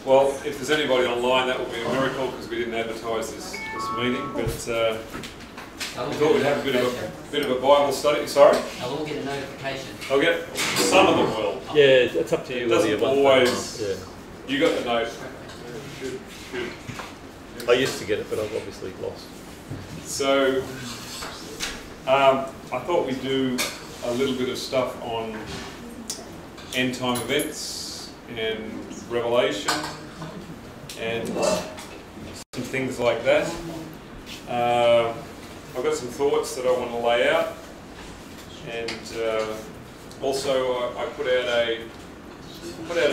Well, if there's anybody online, that would be a miracle because we didn't advertise this meeting. But we thought we'd have a bit of a Bible study. Sorry? I'll all get a notification. I'll get some of them will. Yeah, it's up to you. It doesn't always. Yeah. You got the note. Good. I used to get it, but I've obviously lost. So I thought we'd do a little bit of stuff on end time events and Revelation and some things like that. I've got some thoughts that I want to lay out, and also I put out a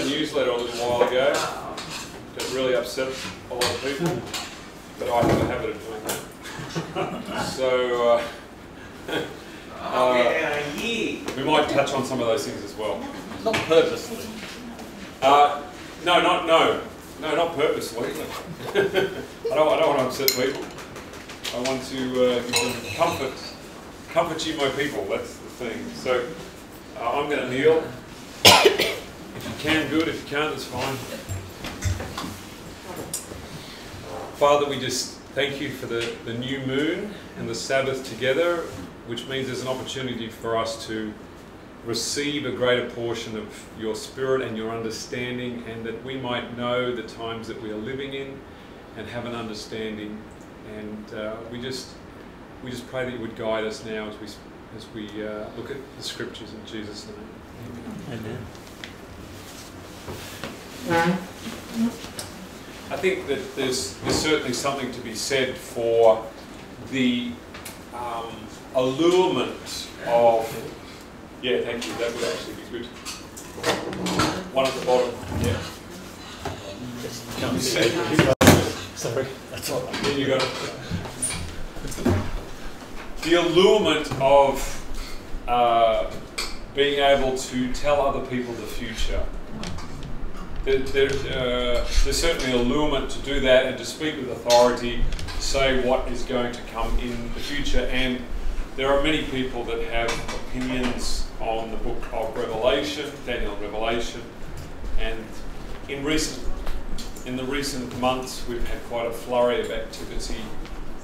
newsletter a little while ago that really upset a lot of people, but I have a habit of doing that. So we might touch on some of those things as well. Not purposely. No, not purposely. I don't want to upset people. I want to give them comfort you, my people. That's the thing. So I'm going to kneel. If you can, good. If you can't, it's fine. Father, we just thank you for the new moon and the Sabbath together, which means there's an opportunity for us to receive a greater portion of your Spirit and your understanding, and that we might know the times that we are living in and have an understanding. And we just pray that you would guide us now as we look at the Scriptures in Jesus' name. Amen. I think that there's certainly something to be said for the allurement of. Yeah, thank you. That would actually be good. One at the bottom. Yeah. Sorry, that's all right. Then you got it. The allurement of being able to tell other people the future. There's certainly allurement to do that and to speak with authority, to say what is going to come in the future. And there are many people that have opinions on the book of Revelation, Daniel and Revelation, and in the recent months we've had quite a flurry of activity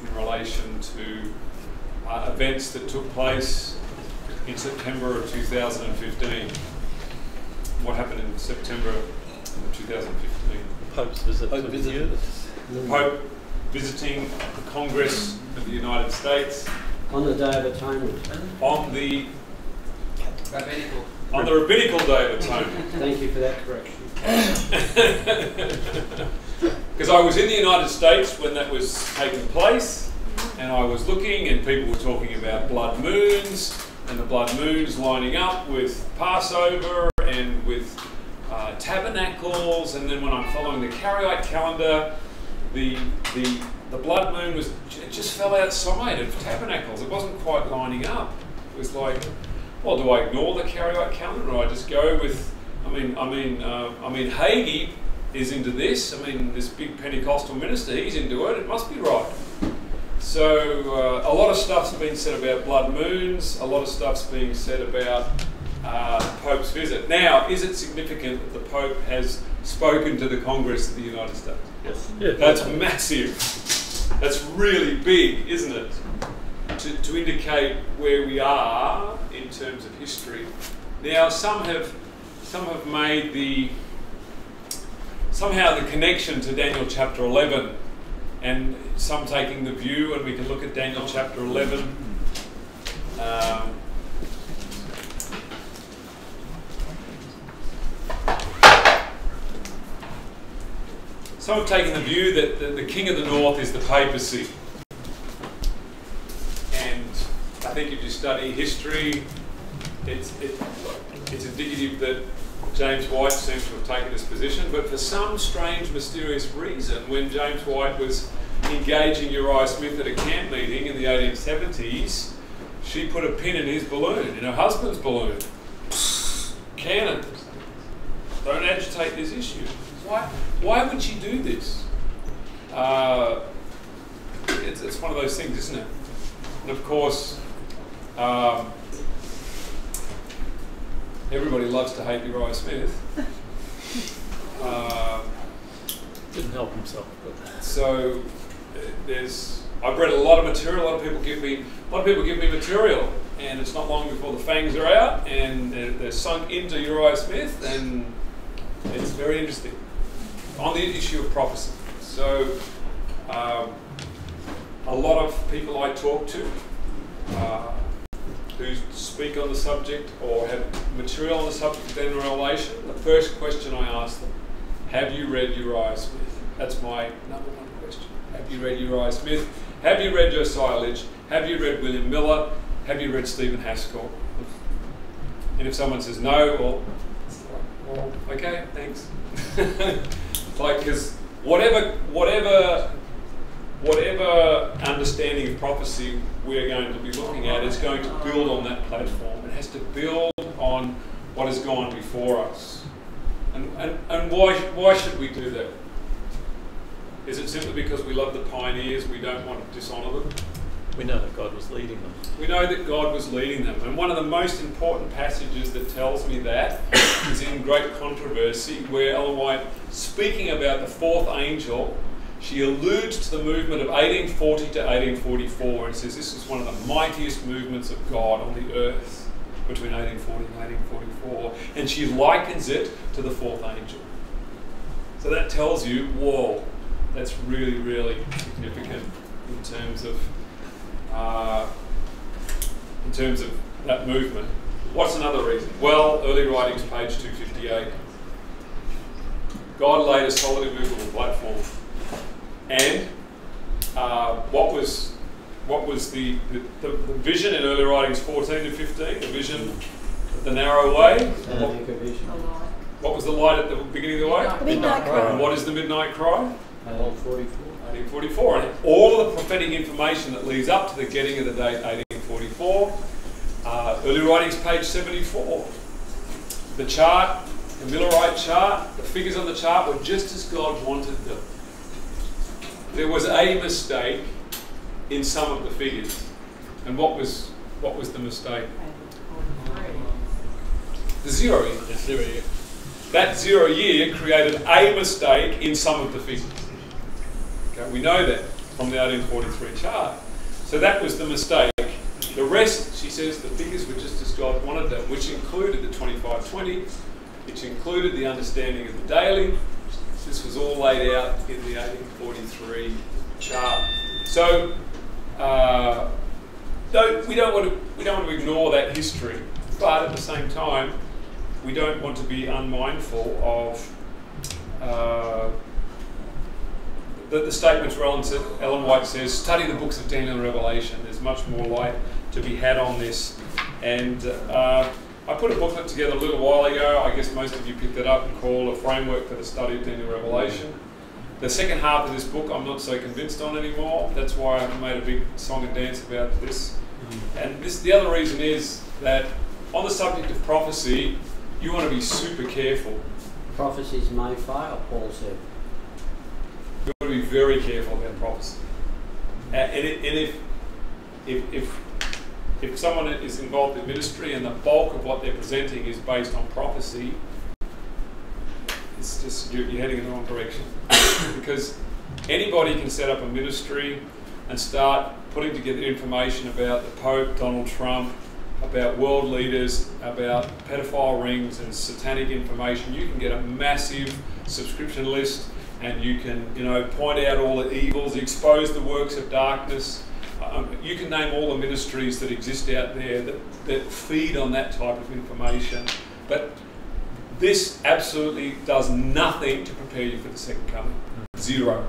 in relation to events that took place in September of 2015. What happened in September of 2015? Pope's visit. The Pope visiting the Congress of the United States. On the Day of Atonement. On the Rabbinical. Rabbinical Day of Atonement. Thank you for that correction. Because I was in the United States when that was taking place, and I was looking, and people were talking about blood moons, and the blood moons lining up with Passover and with tabernacles, and then when I'm following the Karaite calendar, the blood moon just fell outside of tabernacles. It wasn't quite lining up. It was like, well, do I ignore the Karaite calendar, or I just go with? I mean, Hagee is into this. I mean, this big Pentecostal minister, he's into it. It must be right. So a lot of stuff's been said about blood moons. A lot of stuff's being said about the Pope's visit. Now, is it significant that the Pope has spoken to the Congress of the United States? Yes. Yeah. That's massive. That's really big, isn't it? To indicate where we are in terms of history. Now, some have made somehow the connection to Daniel chapter 11, and some taking the view, and we can look at Daniel chapter 11. Some have taken the view that the king of the north is the papacy. And I think if you study history, it's indicative that James White seems to have taken this position, but for some strange, mysterious reason, when James White was engaging Uriah Smith at a camp meeting in the 1870s, she put a pin in his balloon, in her husband's balloon. Cannon, don't agitate this issue. Why would she do this? It's one of those things, isn't it? And of course, everybody loves to hate Uriah Smith. Didn't help himself. But So I've read a lot of material. A lot of people give me material, and it's not long before the fangs are out and they're sunk into Uriah Smith, and it's very interesting on the issue of prophecy. So a lot of people I talk to who speak on the subject or have material on the subject of Daniel Revelation, the first question I ask them, have you read Uriah Smith? That's my number one question. Have you read Uriah Smith? Have you read Josiah Litch? Have you read William Miller? Have you read Stephen Haskell? And if someone says no, well, okay, thanks. Like, because whatever understanding of prophecy we're going to be looking at is going to build on that platform. It has to build on what has gone before us. And why should we do that? Is it simply because we love the pioneers, we don't want to dishonour them? we know that God was leading them. We know that God was leading them. And one of the most important passages that tells me that is in Great Controversy, where Ellen White, speaking about the fourth angel, she alludes to the movement of 1840 to 1844 and says this is one of the mightiest movements of God on the earth between 1840 and 1844. And she likens it to the fourth angel. So that tells you, whoa, that's really, really significant in terms of that movement. What's another reason? Well, early writings, page 258. God laid a solid immovable platform. And what was the vision in early writings 14 to 15? The vision of the narrow way. What was the light at the beginning of the way? The midnight cry. And what is the midnight cry? 1844. And all of the prophetic information that leads up to the getting of the date 1844. Early writings, page 74. The chart, the Millerite chart, the figures on the chart were just as God wanted them. There was a mistake in some of the figures. And what was the mistake? The 0 year. The 0 year. That 0 year created a mistake in some of the figures. Okay, we know that from the 1843 chart. So that was the mistake. The rest, she says, the figures were just as God wanted them, which included the 2520, which included the understanding of the daily. This was all laid out in the 1843 chart. So we don't want to ignore that history, but at the same time, we don't want to be unmindful of the statements where Ellen White says, study the books of Daniel and Revelation. There's much more light to be had on this. And I put a booklet together a little while ago. I guess most of you picked it up, called A Framework for the Study of Daniel and Revelation. The second half of this book I'm not so convinced on anymore. That's why I haven't made a big song and dance about this. And the other reason is that on the subject of prophecy, you want to be super careful. Prophecies may fail, Paul said. You want to be very careful about prophecy. And if someone is involved in ministry and the bulk of what they're presenting is based on prophecy, it's just you're heading in the wrong direction. Because anybody can set up a ministry and start putting together information about the Pope, Donald Trump, about world leaders, about pedophile rings and satanic information. You can get a massive subscription list, and you can, point out all the evils, expose the works of darkness. You can name all the ministries that exist out there that feed on that type of information. But this absolutely does nothing to prepare you for the second coming. Zero.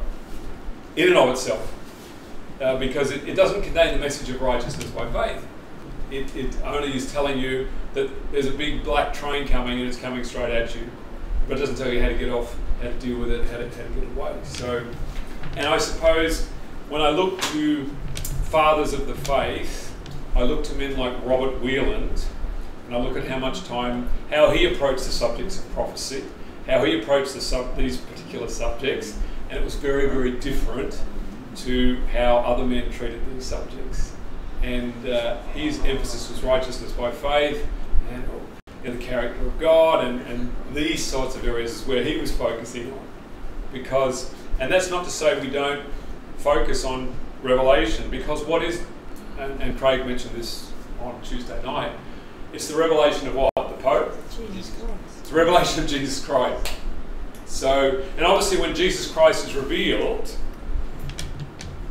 In and of itself. Because it doesn't contain the message of righteousness by faith. It only is telling you that there's a big black train coming and it's coming straight at you. But it doesn't tell you how to get off, how to deal with it, how to get away. So, and I suppose when I look to fathers of the faith, I look to men like Robert Wieland, and I look at how he approached the subjects of prophecy, how he approached these particular subjects, and it was very, very different to how other men treated these subjects. And his emphasis was righteousness by faith, and the character of God, and these sorts of areas is where he was focusing on, because And that's not to say we don't focus on Revelation, because what is, and Craig mentioned this on Tuesday night, it's the revelation of what? The Pope? Jesus Christ. It's the revelation of Jesus Christ. So, and obviously when Jesus Christ is revealed,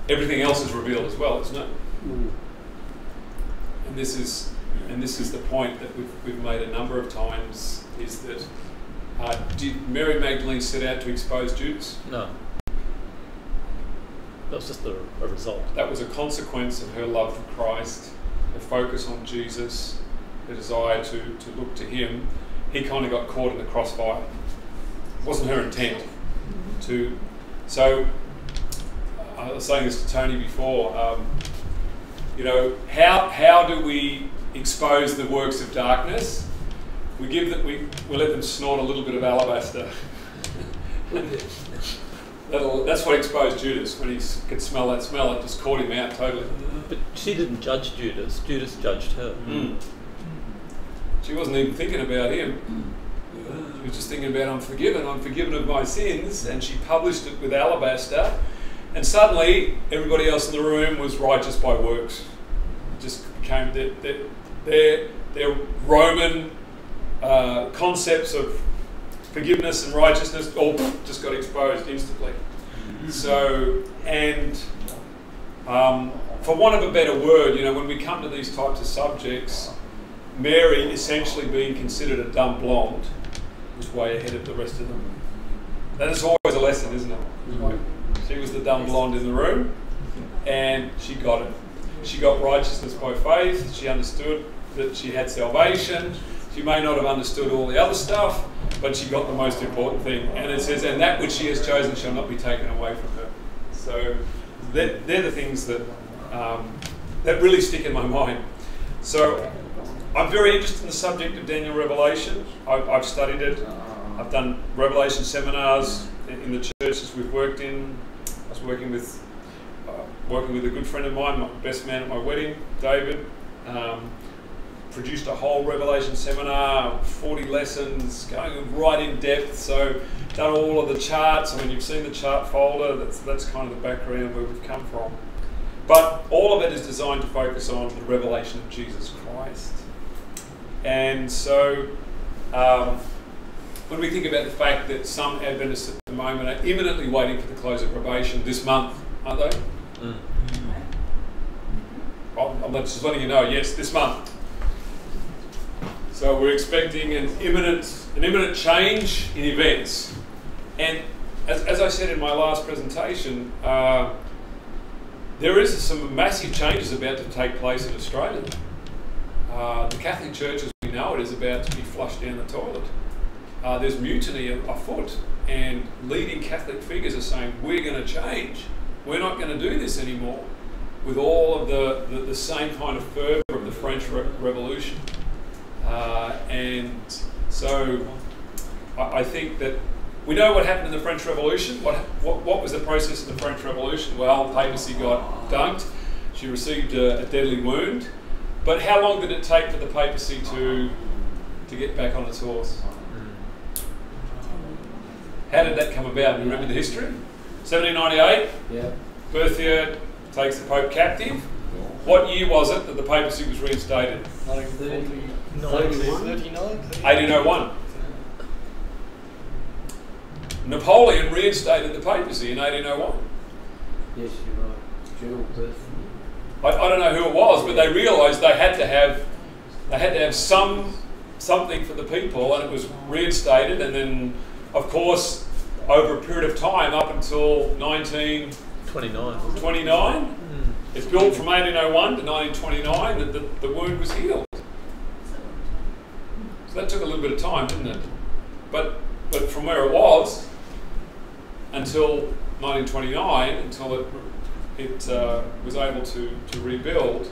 everything else is revealed as well, isn't it? Mm. And this is the point that we've made a number of times, is that did Mary Magdalene set out to expose Judas? No. That was just a result. That was a consequence of her love for Christ, her focus on Jesus, her desire to look to him. He kind of got caught in the crossfire. It wasn't her intent to. So I was saying this to Tony before. You know, how do we expose the works of darkness? We let them snort a little bit of alabaster. That's what exposed Judas. When he could smell that smell, it just caught him out totally. But she didn't judge Judas. Judas judged her. Mm. She wasn't even thinking about him. She was just thinking about, I'm forgiven of my sins, and she published it with alabaster, and suddenly everybody else in the room was righteous by works. It just became their Roman concepts of forgiveness and righteousness all just got exposed instantly. So, and for want of a better word, you know, when we come to these types of subjects, Mary essentially being considered a dumb blonde was way ahead of the rest of them. That is always a lesson, isn't it? Like, she was the dumb blonde in the room, and she got it. She got righteousness by faith. She understood that she had salvation. She may not have understood all the other stuff, but she got the most important thing. And it says, and that which she has chosen shall not be taken away from her. So they're the things that that really stick in my mind. So I'm very interested in the subject of Daniel Revelation. I've studied it. I've done Revelation seminars in the churches we've worked in. I was working with a good friend of mine, my best man at my wedding, David. Produced a whole Revelation seminar, 40 lessons, going right in depth. So done all of the charts. I mean, you've seen the chart folder. That's kind of the background where we've come from. But all of it is designed to focus on the revelation of Jesus Christ. And so when we think about the fact that some Adventists at the moment are imminently waiting for the close of probation this month, aren't they? Mm. I'm just letting you know, yes, this month. So we're expecting an imminent change in events. And as I said in my last presentation, there is some massive changes about to take place in Australia. The Catholic Church, as we know it, is about to be flushed down the toilet. There's mutiny afoot, and leading Catholic figures are saying, we're going to change. We're not going to do this anymore, with all of the same kind of fervour of the French Revolution. And so I think that we know what happened in the French Revolution. What was the process of the French Revolution? Well, the papacy got dunked. She received a deadly wound. But how long did it take for the papacy to get back on its horse? How did that come about? Do you remember the history? 1798, Yeah. Berthier takes the Pope captive. What year was it that the papacy was reinstated? 1801. Napoleon reinstated the papacy in 1801. Yes, you're right. General Perth. I don't know who it was, but they realised they had to have something for the people, and it was reinstated. And then, of course, over a period of time, up until 1929, it's built from 1801 to 1929 that the wound was healed. So that took a little bit of time, didn't it? But from where it was until 1929, until it was able to rebuild,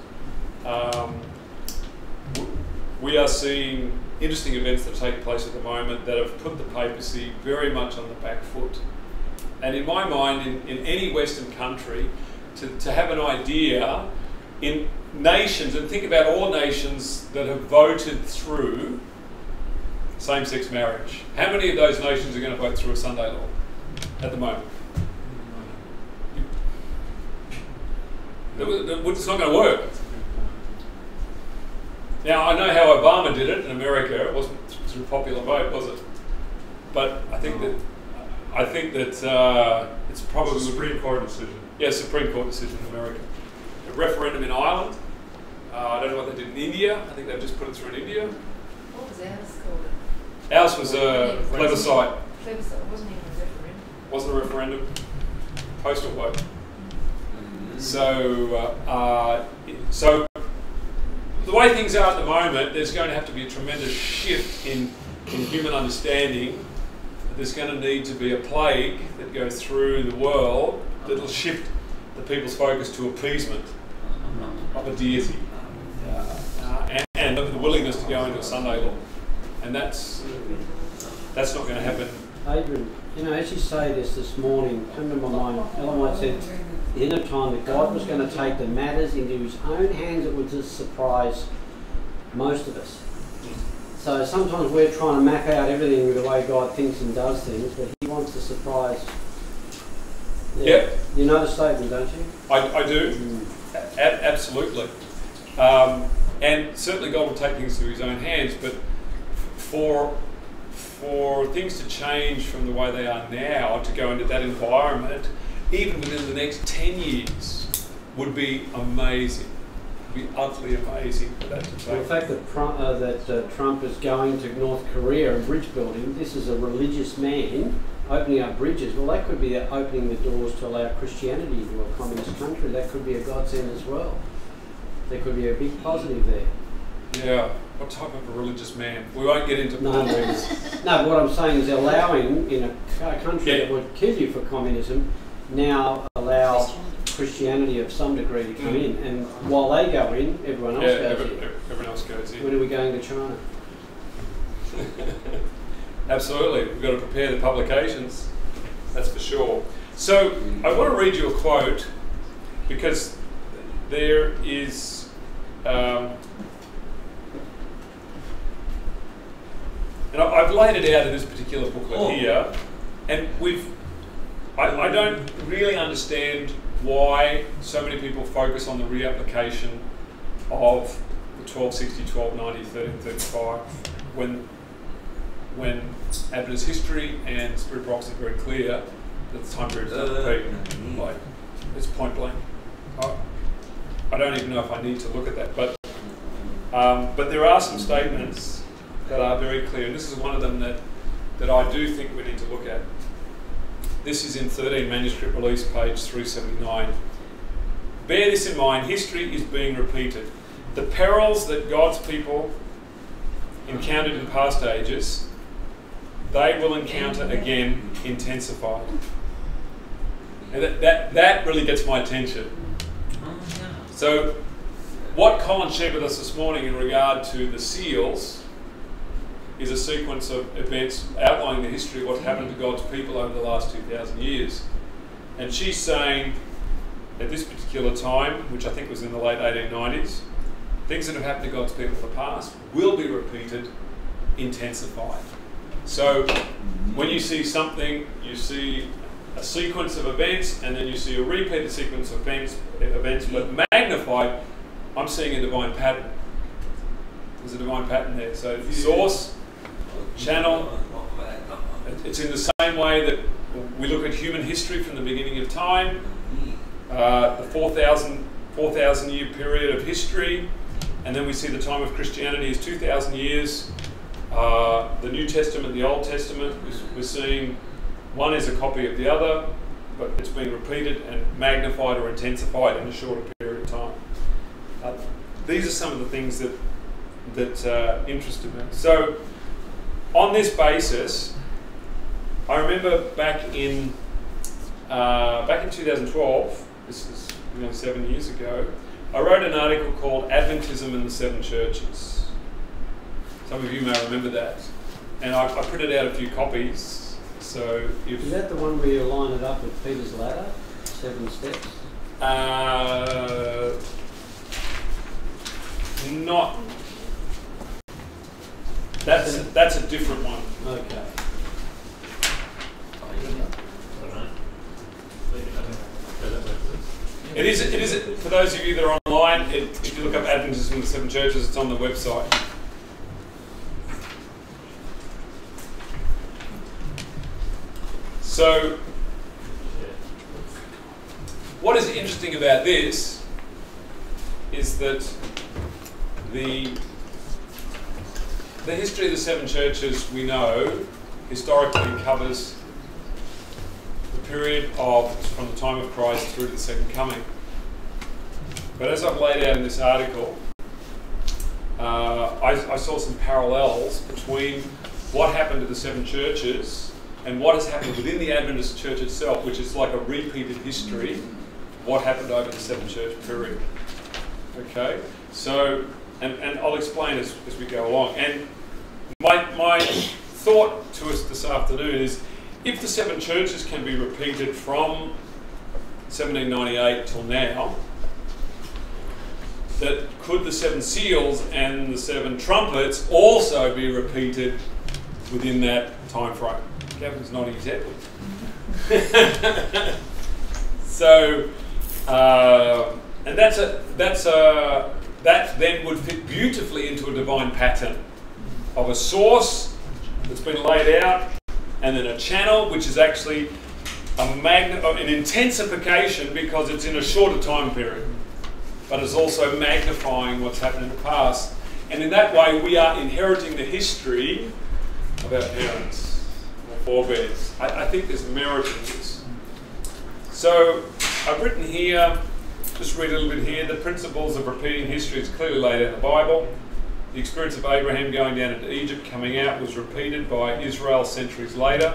we are seeing interesting events that take place at the moment that have put the papacy very much on the back foot. And in my mind, in any Western country, to have an idea in nations, and think about all nations that have voted through same-sex marriage. How many of those nations are going to vote through a Sunday law at the moment? It's not going to work. Now, I know how Obama did it in America. It wasn't through popular vote, was it? But I think that it's probably a Supreme Court decision. Yeah, Supreme Court decision in America. A referendum in Ireland. I don't know what they did in India. I think they've just put it through in India. What was ours called? Ours was a plebiscite. Plebiscite wasn't even a referendum. Wasn't a referendum. Postal vote. So the way things are at the moment, there's going to have to be a tremendous shift in human understanding. There's going to need to be a plague that goes through the world that will shift the people's focus to appeasement of a deity and the willingness to go into a Sunday law. And that's not going to happen. Adrian, as you say this morning, come to my mind, Ellen White said, at the end of time, that God was going to take the matters into his own hands. It would just surprise most of us. So sometimes we're trying to map out everything the way God thinks and does things, but he wants to surprise. Yeah. Yep. You know the statement, don't you? I do. Absolutely. And certainly God will take things into his own hands, but for things to change from the way they are now to go into that environment, even within the next 10 years, would be amazing. It would be utterly amazing for that to take. Well, the fact that Trump is going to North Korea and bridge building, this is a religious man opening up bridges. Well, that could be opening the doors to allow Christianity to a communist country. That could be a godsend as well. There could be a big positive there. Yeah. What type of a religious man? We won't get into politics. No, what I'm saying is allowing in a country that would kill you for communism, now allow Christianity of some degree to come in. And while they go in, everyone else goes in. Everyone else goes in. When are we going to China? Absolutely. We've got to prepare the publications. That's for sure. So I want to read you a quote because there is... and I've laid it out in this particular booklet here, and I don't really understand why so many people focus on the reapplication of the 1260, 1290, 1335 when Adventist history and Spirit prophecy are very clear that the time period is not repeat. Like, it's point blank. I don't even know if I need to look at that, but there are some statements that are very clear, and this is one of them that I do think we need to look at. This is in 13 Manuscript Release, page 379. Bear this in mind, history is being repeated. The perils that God's people encountered in past ages, they will encounter again intensified. And that really gets my attention. So what Colin shared with us this morning in regard to the seals is a sequence of events outlining the history of what's happened to God's people over the last 2,000 years. And she's saying at this particular time, which I think was in the late 1890s, things that have happened to God's people in the past will be repeated, intensified. So when you see something, you see a sequence of events, and then you see a repeated sequence of events but magnified. I'm seeing a divine pattern. There's a divine pattern there. So the source, channel, it's in the same way that we look at human history from the beginning of time, the 4,000 year period of history, and then we see the time of Christianity is 2,000 years. The New Testament, the Old Testament, we're seeing one is a copy of the other, but it's being repeated and magnified or intensified in a shorter period of time. These are some of the things that interested me. So, on this basis, I remember back in 2012, this is 7 years ago, I wrote an article called Adventism and the Seven Churches. Some of you may remember that. And I printed out a few copies. So if is that the one where you line it up with Peter's ladder? 7 steps? Not. That's a different one. Okay. It is, for those of you that are online, if you look up Adventism in the Seven Churches, it's on the website. So, what is interesting about this is that the history of the seven churches, we know, historically covers the period of from the time of Christ through to the second coming. But as I've laid out in this article, I saw some parallels between what happened to the seven churches and what has happened within the Adventist church itself, which is like a repeated history of what happened over the seven church period. Okay, so, and I'll explain as we go along. And my thought to us this afternoon is, if the seven churches can be repeated from 1798 till now, that could the seven seals and the seven trumpets also be repeated within that time frame? Gavin's nodding his head. So, and that then would fit beautifully into a divine pattern of a source that's been laid out, and then a channel which is actually an intensification because it's in a shorter time period, but it's also magnifying what's happened in the past. And in that way, we are inheriting the history of our parents or forebears. I think there's merit in this. So I've written here, just read a little bit here, the principles of repeating history is clearly laid out in the Bible. The experience of Abraham going down into Egypt, coming out, was repeated by Israel centuries later.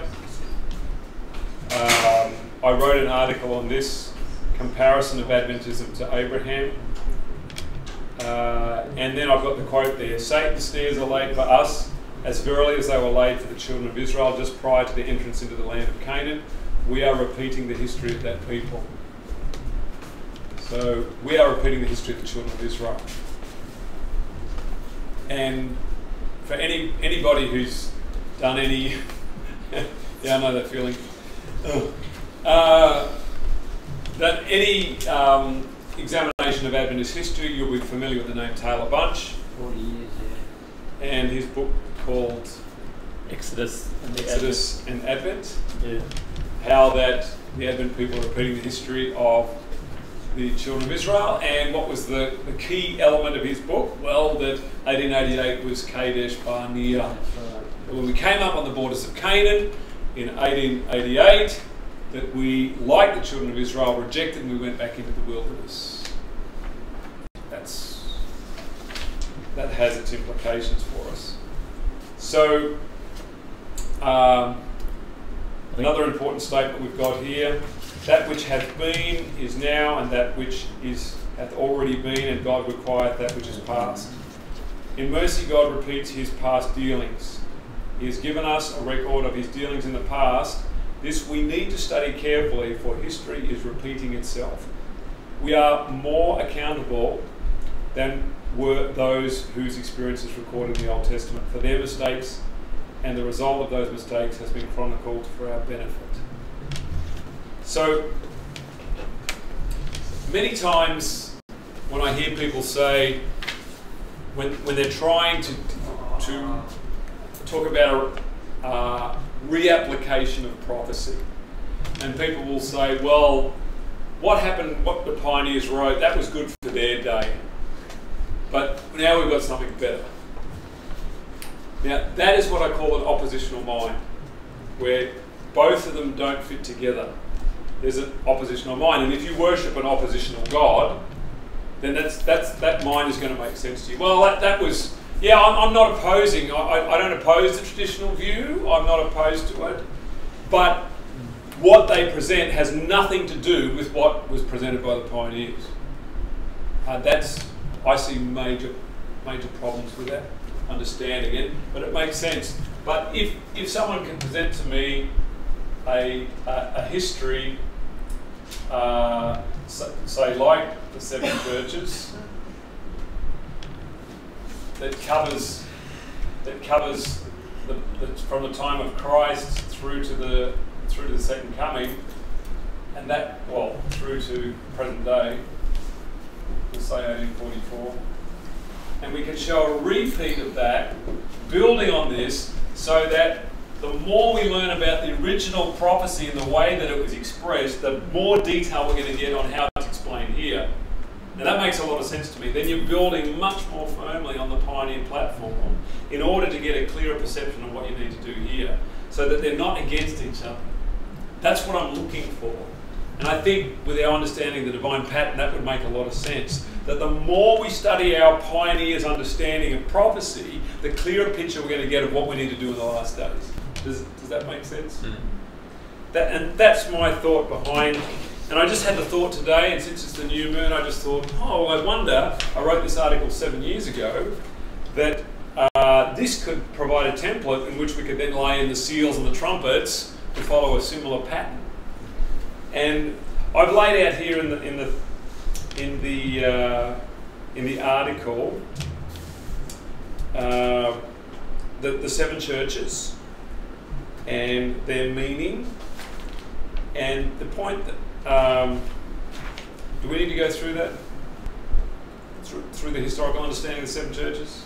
I wrote an article on this, comparison of Adventism to Abraham. And then I've got the quote there, Satan's snares are laid for us as verily as they were laid for the children of Israel just prior to the entrance into the land of Canaan. We are repeating the history of that people. So we are repeating the history of the children of Israel. And for anybody who's done any, yeah, I know that feeling. That any examination of Adventist history, you'll be familiar with the name Taylor Bunch. 40 years, yeah. And his book called Exodus and Advent. Yeah. How that the Advent people are repeating the history of the children of Israel. And what was the key element of his book? Well, that 1888 was Kadesh Barnea. When we came up on the borders of Canaan in 1888, that we, like the children of Israel, rejected and we went back into the wilderness. That has its implications for us. So, another important statement we've got here, that which hath been is now, and that which hath already been, and God requireth that which is past. In mercy, God repeats his past dealings. He has given us a record of his dealings in the past. This we need to study carefully, for history is repeating itself. We are more accountable than were those whose experience is recorded in the Old Testament, for their mistakes, and the result of those mistakes has been chronicled for our benefit. So, many times when I hear people say, when they're trying to talk about reapplication of prophecy, and people will say, well, what happened, what the pioneers wrote, that was good for their day, but now we've got something better. Now, that is what I call an oppositional mind, where both of them don't fit together. There's an oppositional mind, and if you worship an oppositional God, then that mind is going to make sense to you. Well, that was, yeah, I'm not opposing, I don't oppose the traditional view, I'm not opposed to it, but what they present has nothing to do with what was presented by the pioneers. I see major problems with that understanding it, but it makes sense. But if someone can present to me a history, say like the seven churches, that covers from the time of Christ through to the second coming, and that, well, through to present day, we'll say 1844. And we can show a repeat of that, building on this, so that the more we learn about the original prophecy and the way that it was expressed, the more detail we're going to get on how it's explained here. Now that makes a lot of sense to me. Then you're building much more firmly on the Pioneer platform in order to get a clearer perception of what you need to do here, so that they're not against each other. That's what I'm looking for. And I think with our understanding the divine pattern, that would make a lot of sense. That the more we study our Pioneer's understanding of prophecy, the clearer picture we're going to get of what we need to do in the last days. Does that make sense? And that's my thought behind. And I just had the thought today, and since it's the new moon, I just thought, oh, I wonder, I wrote this article 7 years ago, that this could provide a template in which we could then lay in the seals and the trumpets to follow a similar pattern. And I've laid out here in the article the 7 churches and their meaning, and the point that do we need to go through that? Through the historical understanding of the 7 churches?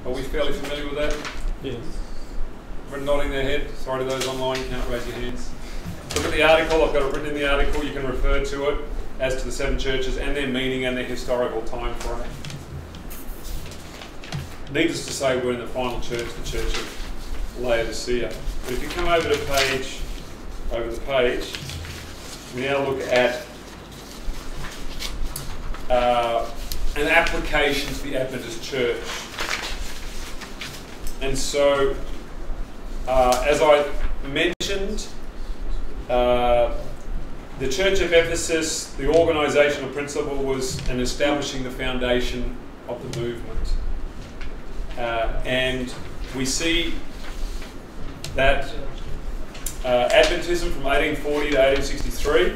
Are we fairly familiar with that? Yes. Everyone nodding their head. Sorry to those online, you can't raise your hands. Look at the article, I've got it written in the article, you can refer to it as to the 7 churches and their meaning and their historical time frame. Needless to say, we're in the final church, the Church of Laodicea. But if you come over the page, we now look at an application to the Adventist Church. And so, as I mentioned, the Church of Ephesus, the organisational principle was in establishing the foundation of the movement. And we see that Adventism from 1840 to 1863,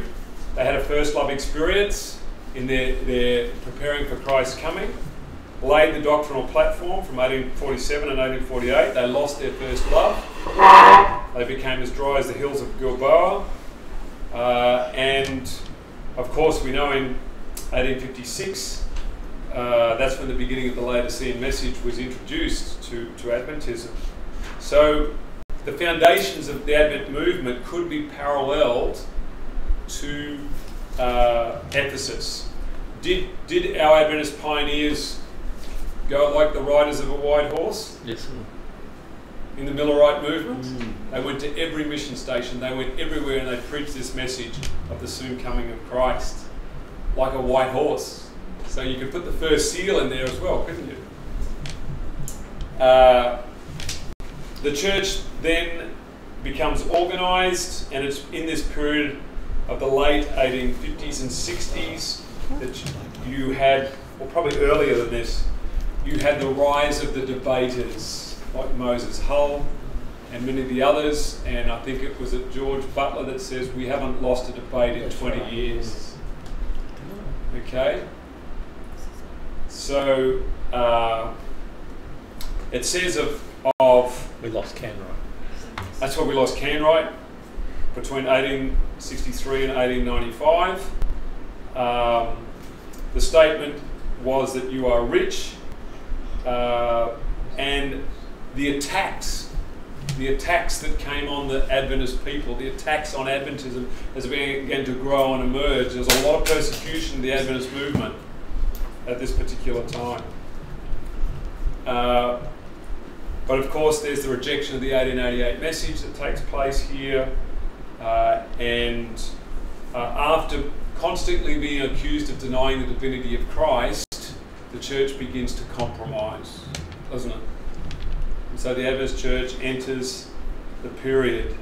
they had a first love experience in their preparing for Christ's coming, laid the doctrinal platform from 1847 and 1848. They lost their first love. They became as dry as the hills of Gilboa. And of course we know in 1856, that's when the beginning of the Laodicean message was introduced to Adventism. So the foundations of the Advent movement could be paralleled to Ephesus. Did our Adventist pioneers go like the riders of a white horse? Yes. In the Millerite movement? They went to every mission station, they went everywhere, and they preached this message of the soon coming of Christ, like a white horse. So you could put the first seal in there as well, couldn't you? The church then becomes organised, and it's in this period of the late 1850s and 60s that you had, or probably earlier than this, you had the rise of the debaters like Moses Hull and many of the others, and I think it was George Butler that says we haven't lost a debate in 20 years. Okay? So it says of we lost Canright. That's why we lost Canright between 1863 and 1895. The statement was that you are rich, and the attacks that came on the Adventist people, the attacks on Adventism as it began to grow and emerge. There was a lot of persecution of the Adventist movement at this particular time. But of course there's the rejection of the 1888 message that takes place here, and after constantly being accused of denying the divinity of Christ, the church begins to compromise, doesn't it? And so the Adventist church enters the period.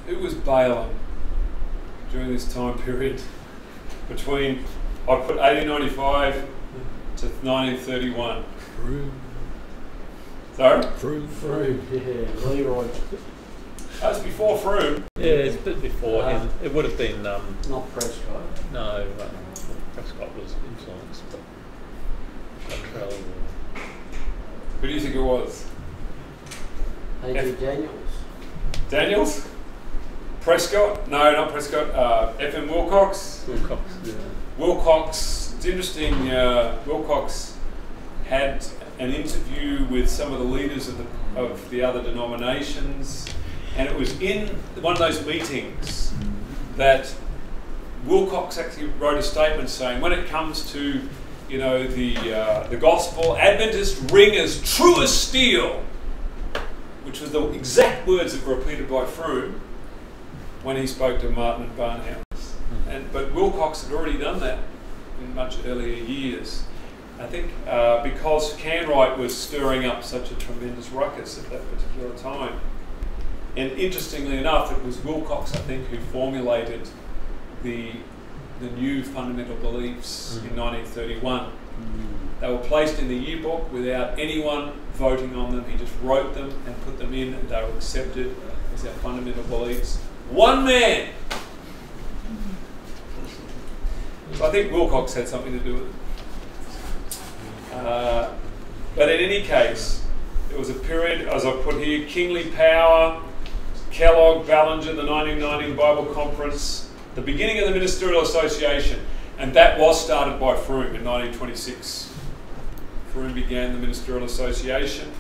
Who was Balaam during this time period? Between, I put 1895 to 1931. Froome. Sorry? Froome, yeah, Leroy. That was before Froome. Yeah, it's a bit before him. It would have been, Not Prescott. no, Prescott was influenced, but Latrell. Who do you think it was? A.J. Daniels. Daniels? Prescott, no, not Prescott, F.M. Wilcox. Wilcox, yeah. Wilcox, it's interesting, Wilcox had an interview with some of the leaders of the other denominations, and it was in one of those meetings that Wilcox actually wrote a statement saying, when it comes to, you know, the gospel, Adventists ring as true as steel, which was the exact words that were repeated by Froome when he spoke to Martin and Barnhouse. But Wilcox had already done that in much earlier years. I think because Canright was stirring up such a tremendous ruckus at that particular time. And interestingly enough, it was Wilcox, I think, who formulated the new fundamental beliefs in 1931. They were placed in the yearbook without anyone voting on them. He just wrote them and put them in, and they were accepted as our fundamental beliefs. One man! So I think Wilcox had something to do with it. But in any case, there was a period, as I put here, Kingly Power, Kellogg, Ballinger, the 1919 Bible Conference, the beginning of the Ministerial Association, and that was started by Froome in 1926. Froome began the Ministerial Association,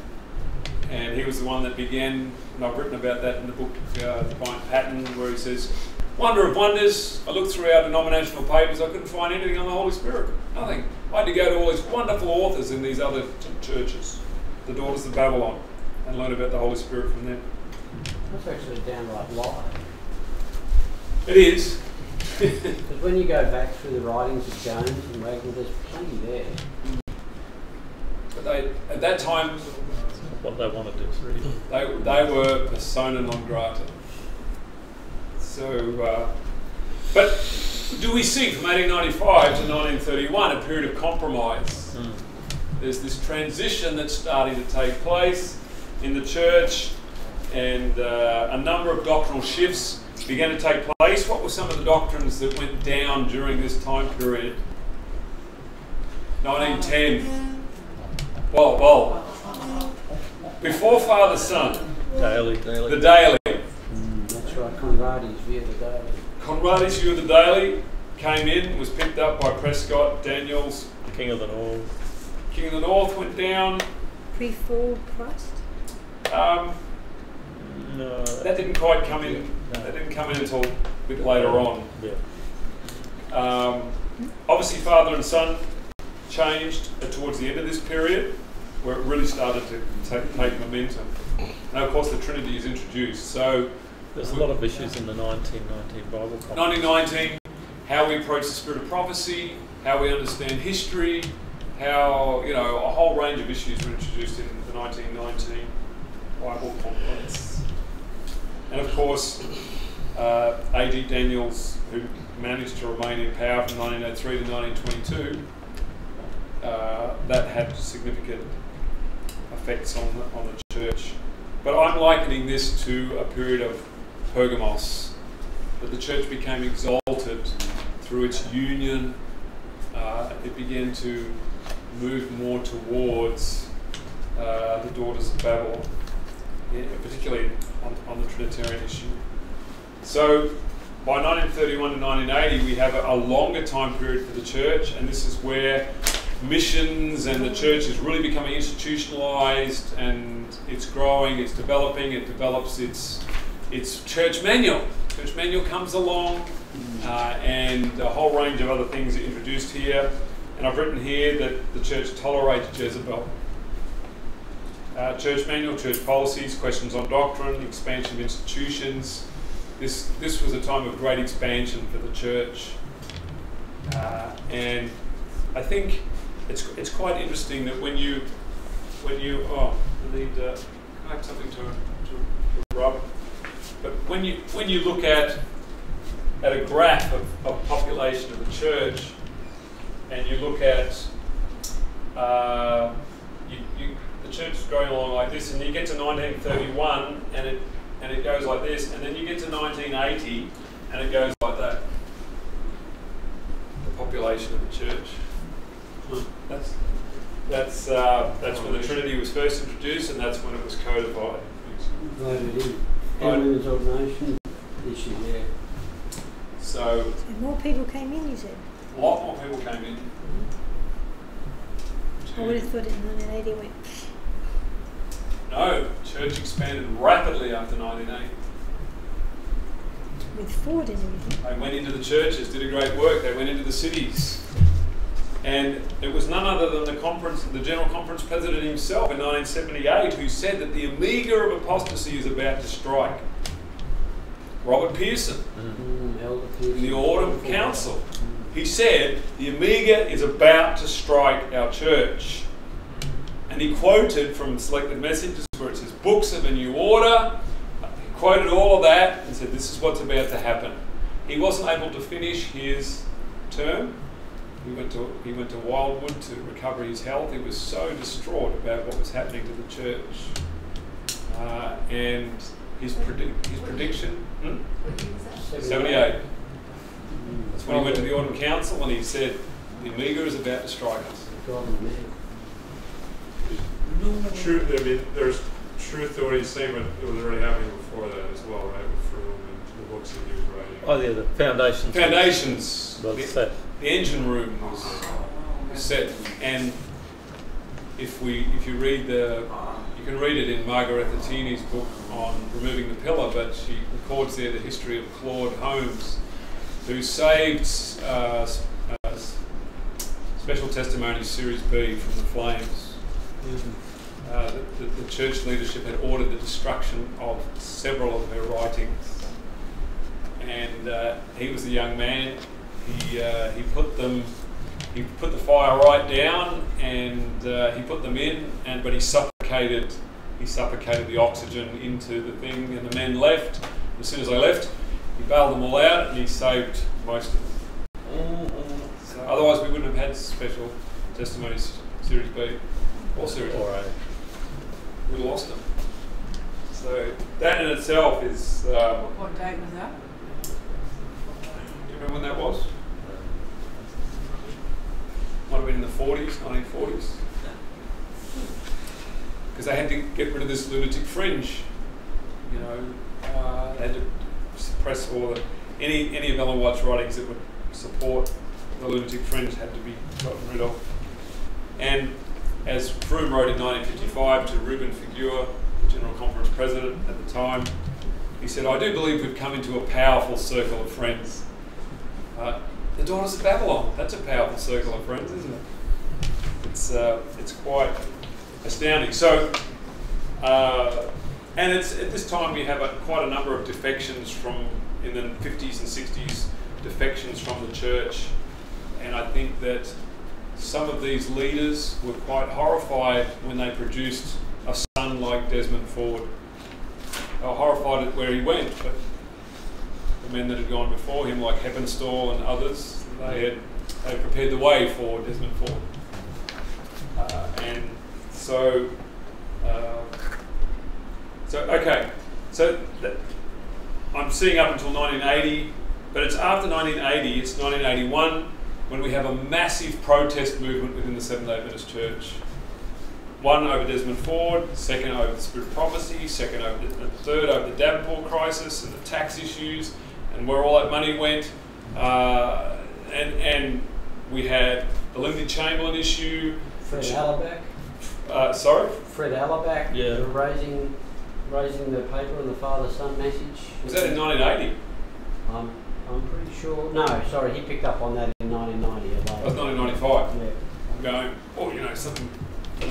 and he was the one that began, and I've written about that in the book, Divine Pattern, where he says, wonder of wonders, I looked through our denominational papers, I couldn't find anything on the Holy Spirit. Nothing. I had to go to all these wonderful authors in these other churches, the Daughters of Babylon, and learn about the Holy Spirit from them. That's actually a downright lie. It is. Because when you go back through the writings of Jones and Wagner, there's plenty there. But they, at that time, What they wanted to read. they were persona non grata. So, but do we see from 1895 to 1931 a period of compromise? There's this transition that's starting to take place in the church, and a number of doctrinal shifts began to take place. What were some of the doctrines that went down during this time period? 1910. Well, before Father Son, Daily. the daily. That's right, Conradi's view of the daily. Conradi's view of the daily came in, was picked up by Prescott, Daniels. King of the North. King of the North went down. Pre-fall Christ? No. That didn't quite come in. No. That didn't come in until a bit later on. Yeah. Obviously, Father and Son changed towards the end of this period, where it really started to take momentum. Now, of course, the Trinity is introduced. So, There's a lot of issues in the 1919 Bible Conference. 1919, how we approach the spirit of prophecy, how we understand history, how, you know, a whole range of issues were introduced in the 1919 Bible Conference. And of course, A.G. Daniels, who managed to remain in power from 1903 to 1922, that had significant effects on the church. But I'm likening this to a period of Pergamos, that the church became exalted through its union. It began to move more towards the Daughters of Babylon, particularly on the Trinitarian issue. So by 1931 to 1980, we have a longer time period for the church, and this is where missions and the church is really becoming institutionalized, and it's growing, it's developing, it develops its church manual. Church manual comes along, and a whole range of other things are introduced here. And I've written here that the church tolerated Jezebel. Church manual, church policies, questions on doctrine, expansion of institutions. This was a time of great expansion for the church, and I think it's quite interesting that when you I need can I have something to rub. But when you look at a graph of population of the church, and you look at the church is going along like this, and you get to 1931, and it goes like this, and then you get to 1980, and it goes like that. The population of the church. That's when the Trinity was first introducced, and that's when it was codified. Voted in. Women's ordination. issue, yeah. So And more people came in, you said. a lot more people came in. I would have thought in 1980 it went. No, church expanded rapidly after 1980. With Ford and everything. They went into the churches, did a great work. They went into the cities. And it was none other than the General Conference President himself in 1978 who said that the Omega of apostasy is about to strike. Robert Pearson, Elder Pearson. in the Autumn Council, he said the Omega is about to strike our church. And he quoted from Selected Messages where it says, books of a new order. He quoted all of that and said, this is what's about to happen. He wasn't able to finish his term. He went to Wildwood to recover his health. He was so distraught about what was happening to the church. And his prediction, 78. That's when he went to the Autumn Council and he said, the Omega is about to strike us. God and man. True, I mean, there's truth to what he's saying, but it was already happening before that as well, right? With Froome and the books that he was writing. Oh yeah, the foundations. Foundations. Well set. The engine room was set, and if you read you can read it in Margaret Thietini's book on removing the pillar, but she records there the history of Claude Holmes, who saved Special Testimony Series B from the flames. The church leadership had ordered the destruction of several of her writings, and he was a young man. He put the fire right down, and he put them in, but he suffocated the oxygen into the thing, and the men left. As soon as they left, he bailed them all out, and he saved most of them. So otherwise, we wouldn't have had Special Testimonies Series B or Series A. We lost them. So that in itself is. What date was that? Do you remember when that was? Might have been in the 40s, 1940s. Because they had to get rid of this lunatic fringe. You know, they had to suppress any of Ellen White's writings that would support the lunatic fringe had to be gotten rid of. And as Froome wrote in 1955 to Reuben Figuer, the General Conference President at the time, he said, I do believe we've come into a powerful circle of friends. The Daughters of Babylon, that's a powerful circle of friends, isn't it? It's quite astounding. So, and it's at this time we have quite a number of defections in the 50s and 60s, defections from the church. And I think that some of these leaders were quite horrified when they produced a son like Desmond Ford. They were horrified at where he went, but the men that had gone before him, like Heppenstall and others, they prepared the way for Desmond Ford. And so, I'm seeing up until 1980, but it's after 1980, it's 1981, when we have a massive protest movement within the Seventh-day Adventist Church. One over Desmond Ford, second over the Spirit of Prophecy, third over the Davenport crisis and the tax issues and where all that money went. And we had the Lindsay Chamberlain issue. Fred Allerback. Sorry? Fred Allerback. Yeah. Raising the paper on the father-son message. Was that in 1980? I'm pretty sure. No, sorry, he picked up on that in 1990. That was 1995. Yeah. I'm going, oh, you know, something. I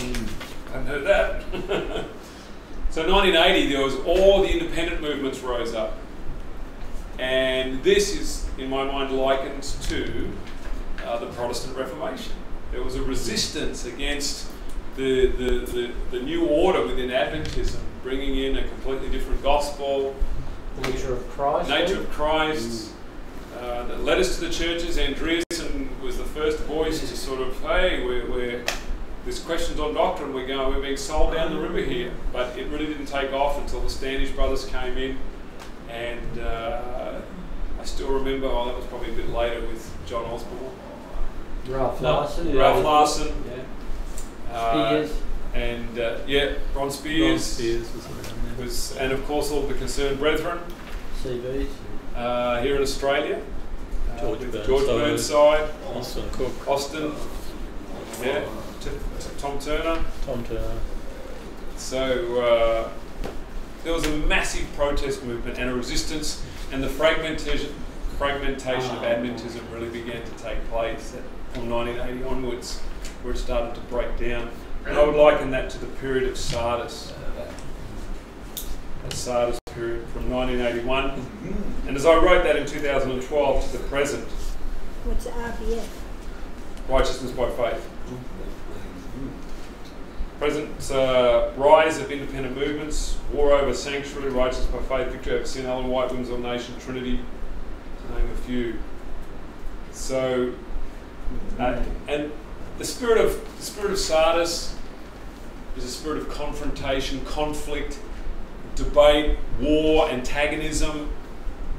hadn't heard that. So 1980, there was all the independent movements rose up. And this is, in my mind, likened to the Protestant Reformation. There was a resistance against the new order within Adventism, bringing in a completely different gospel. Nature of Christ. Nature of Christ. That led us to the churches. Andreasen was the first voice to sort of, hey, there's questions on doctrine, we're being sold down the river here. But it really didn't take off until the Standish brothers came in. And I still remember, that was probably a bit later with John Osborne. Ralph Larson. Ralph Larson. Yeah. Spears. And Ron Spears. Ron Spears was around there. And of course all the Concerned Brethren. CBs. Here in Australia. George with Burnside. George Burnside, Austin Cook, Austin, yeah, Tom Turner. Tom Turner. So there was a massive protest movement and a resistance, and the fragmentation of Adventism really began to take place from 1980 onwards, where it started to break down. And I would liken that to the period of Sardis. That Sardis period from 1981. And as I wrote that in 2012 to the present, What's RBF? righteousness by faith. Present rise of independent movements, war over sanctuary, righteousness by faith, victory over sin, Ellen White, Women's All Nation, Trinity, to name a few. So, and the spirit of Sardis is a spirit of confrontation, conflict, debate, war, antagonism.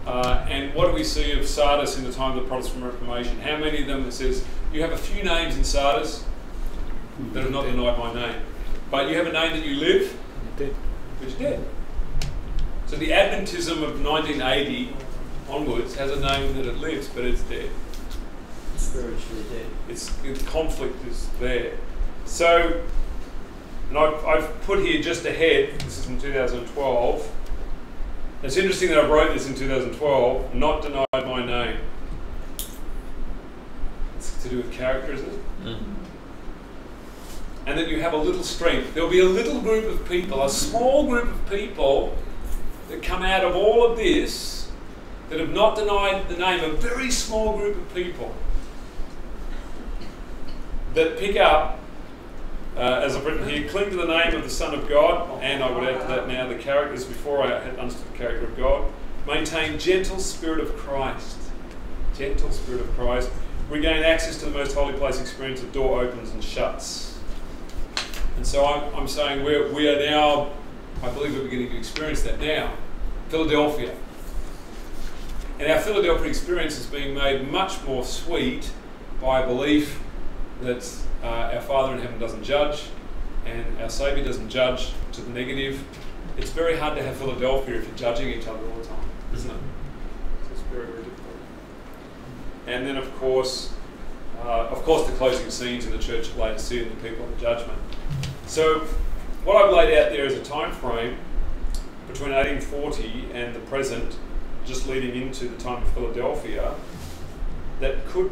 And what do we see of Sardis in the time of the Protestant Reformation? How many of them it says, you have a few names in Sardis that have not denied my name, but you have a name that you live, but you're dead. So the Adventism of 1980 onwards has a name that it lives, but it's dead. Spiritually dead. It's conflict is there. So, and I've put here just ahead, this is from 2012. It's interesting that I wrote this in 2012, not denied my name. It's to do with character, isn't it? Mm-hmm. And that you have a little strength. There'll be a little group of people, a small group of people that come out of all of this that have not denied the name, a very small group of people that pick up, as I've written here, cling to the name of the Son of God, and I would add to that now the characters before I had understood the character of God, maintain gentle spirit of Christ, regain access to the most holy place experience, the door opens and shuts. And so I'm saying we are now, I believe we're beginning to experience that now. Philadelphia. And our Philadelphia experience is being made much more sweet by a belief that our Father in heaven doesn't judge and our Saviour doesn't judge to the negative. It's very hard to have Philadelphia if you're judging each other all the time, isn't it? So it's very, very difficult. And then, of course, the closing scenes in the church of Laodicea and the people of the judgment. So what I've laid out there is a time frame between 1840 and the present, just leading into the time of Philadelphia, that could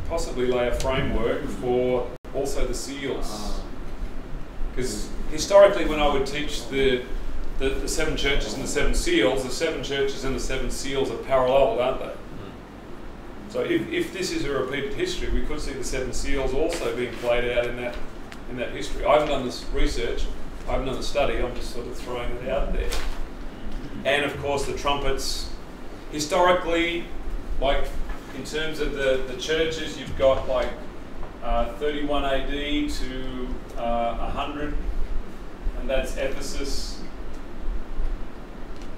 possibly lay a framework for also the seals. Because historically, when I would teach the seven churches and the seven seals, the seven churches and the seven seals are parallel, aren't they? So if this is a repeated history, we could see the seven seals also being played out in that history. I haven't done this research, I haven't done the study, I'm just sort of throwing it out there. And of course the trumpets, historically, like in terms of the churches, you've got like 31 AD to 100, and that's Ephesus,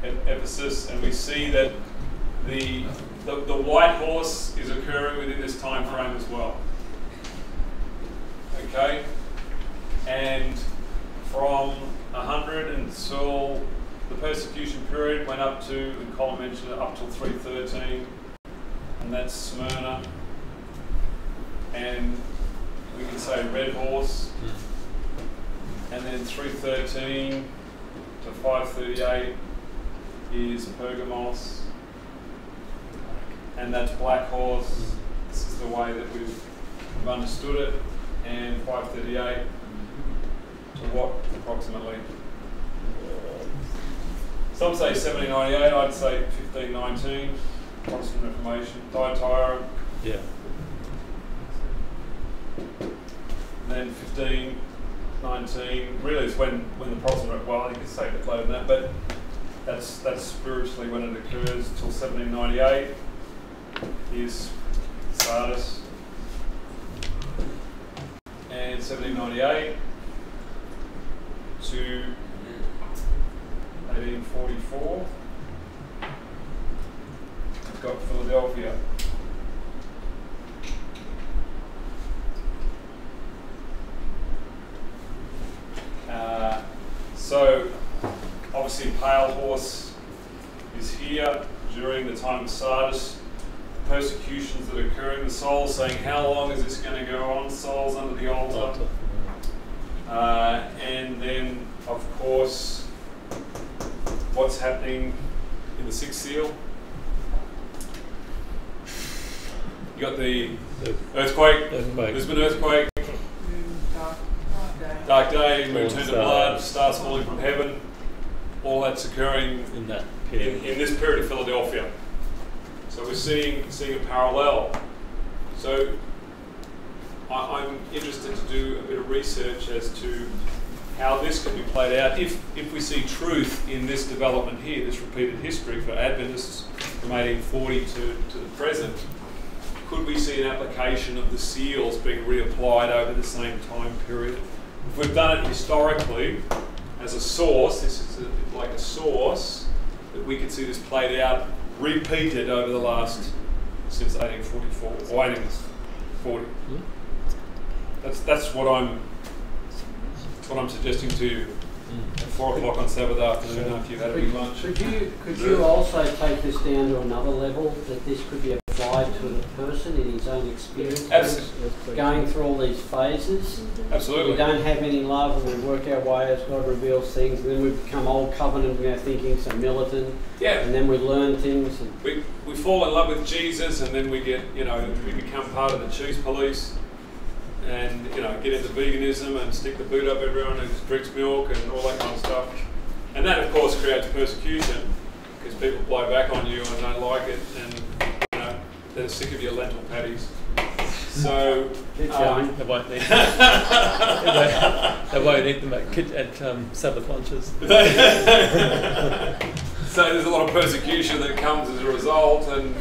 and we see that the white horse is occurring within this time frame as well. Okay, and from 100 until the persecution period went up to, and Colin mentioned it, up till 313, and that's Smyrna, and we can say red horse, and then 313 to 538 is Pergamos, and that's black horse. This is the way that we've understood it, and 538 to what approximately? Some say 1798, I'd say 1519, Protestant Reformation, Thyatira. Yeah. And then 1519, really is when the Protestant, well, you could say a bit later than that, but that's spiritually when it occurs till 1798 is Sardis. And 1798 to 1844, we've got Philadelphia. So obviously pale horse is here during the time of Sardis. Persecutions that are occurring, the soul saying, how long is this going to go on? Souls under the altar. And then, of course, what's happening in the sixth seal? You got the earthquake, Lisbon earthquake, dark day, moon turned to blood, stars falling from heaven. All that's occurring in that period. in this period of Philadelphia. So we're seeing a parallel. So I'm interested to do a bit of research as to how this can be played out if we see truth in this development here, this repeated history for Adventists from 1840 to the present. Could we see an application of the seals being reapplied over the same time period? If we've done it historically as a source, this is like a source, that we could see this played out, repeated over the last, since 1844, or 1840. That's what I'm suggesting to you at 4 o'clock on Sabbath afternoon after you've had a big lunch. Could you also take this down to another level, that this could be applied to the person in his own experience? Absolutely. Going through all these phases. Absolutely. We don't have any love and we work our way as God reveals things, and then we become old covenant in our thinking, so militant. Yeah. And then we learn things. And we fall in love with Jesus, and then we become part of the cheese police, and get into veganism and stick the boot up everyone who drinks milk and all that kind of stuff. And that, of course, creates persecution because people blow back on you and don't like it, and they're sick of your lentil patties. So keep going. They won't eat. They won't eat them at Sabbath lunches. So there's a lot of persecution that comes as a result, and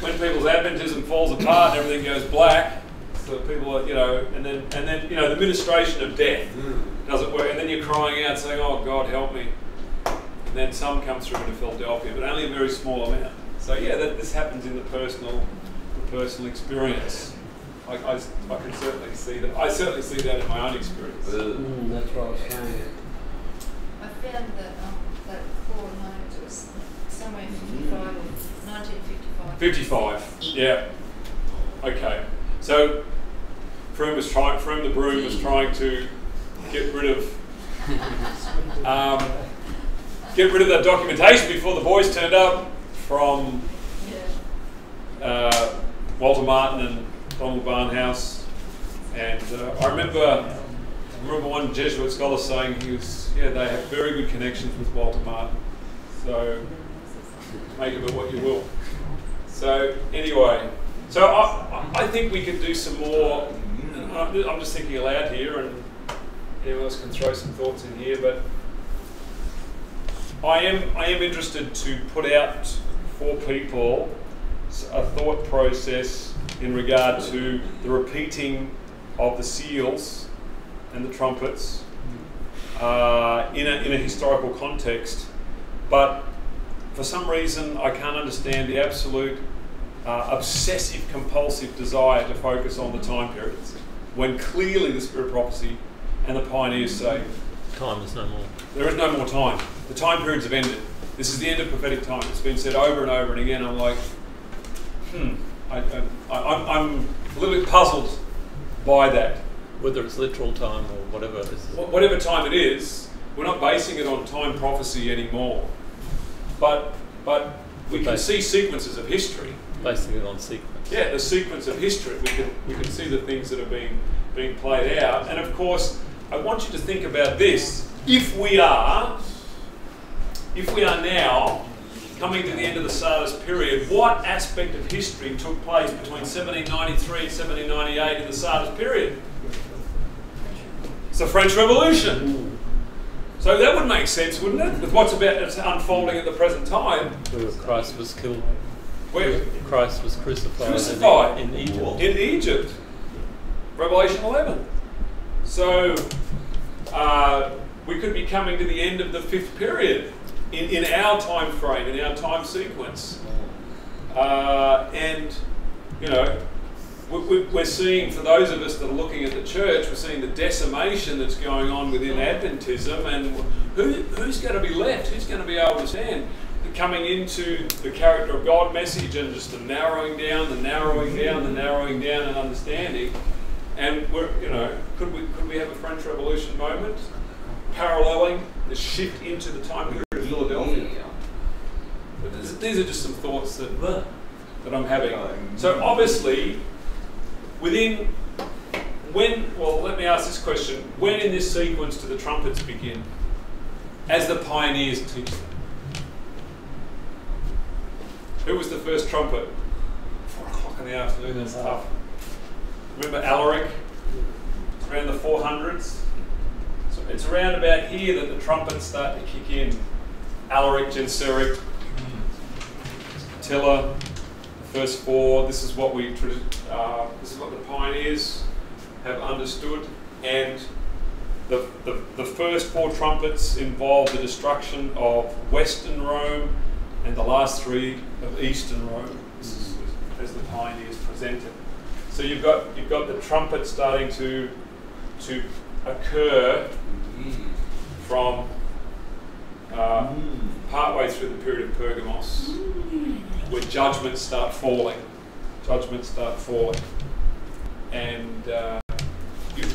when people's Adventism falls apart and everything goes black, so people are, and then the ministration of death doesn't work, and then you're crying out saying, "Oh God, help me!" And then some come through into Philadelphia, but only a very small amount. So this happens in the personal experience. I can certainly see that. I certainly see that in my own experience. That's what I was saying. I found that Paul note was somewhere in 55 or 1955. 55, yeah. Okay. So Froome the Broom was trying to get rid of that documentation before the boys turned up from Walter Martin and Donald Barnhouse. And I remember one Jesuit scholar saying they have very good connections with Walter Martin. So make of it what you will. So anyway, I think we could do some more. I'm just thinking aloud here, and anyone else can throw some thoughts in here. But I am interested to put out for people a thought process in regard to the repeating of the seals and the trumpets in a historical context, but for some reason I can't understand the absolute obsessive compulsive desire to focus on the time periods when clearly the Spirit of Prophecy and the pioneers say time is no more. There is no more time. The time periods have ended. This is the end of prophetic time. It's been said over and over and again. I'm like, I'm a little bit puzzled by that. Whether it's literal time or whatever it is. Whatever time it is, we're not basing it on time prophecy anymore. But we can see sequences of history. Basing it on sequence. Yeah, the sequence of history. We can see the things that are being played out. And of course, I want you to think about this. If we are now coming to the end of the Sardis period, what aspect of history took place between 1793 and 1798 in the Sardis period? It's the French Revolution. So that would make sense, wouldn't it? With what's unfolding at the present time. Where Christ was killed. Where? Christ was crucified. In Egypt. In Egypt. Revelation 11. So we could be coming to the end of the 5th period in our time frame, in our time sequence. And, we're seeing, for those of us that are looking at the church, we're seeing the decimation that's going on within Adventism, and who's going to be left? Who's going to be able to stand? Coming into the character of God message and just the narrowing down, the narrowing down, the narrowing down and understanding. And we're, could we have a French Revolution moment paralleling the shift into the time period of Philadelphia? But these are just some thoughts that I'm having. So obviously, let me ask this question. When in this sequence do the trumpets begin? As the pioneers teach them. Who was the first trumpet? 4 o'clock in the afternoon, that's tough. Remember Alaric? It's around the 400s. So it's around about here that the trumpets start to kick in. Alaric, Genseric, Attila, the first 4. This is what this is what the pioneers have understood. And the first 4 trumpets involve the destruction of Western Rome and the last 3 of Eastern Rome. This is as the pioneers presented. So you've got the trumpet starting to occur from partway through the period of Pergamos, where judgments start falling. And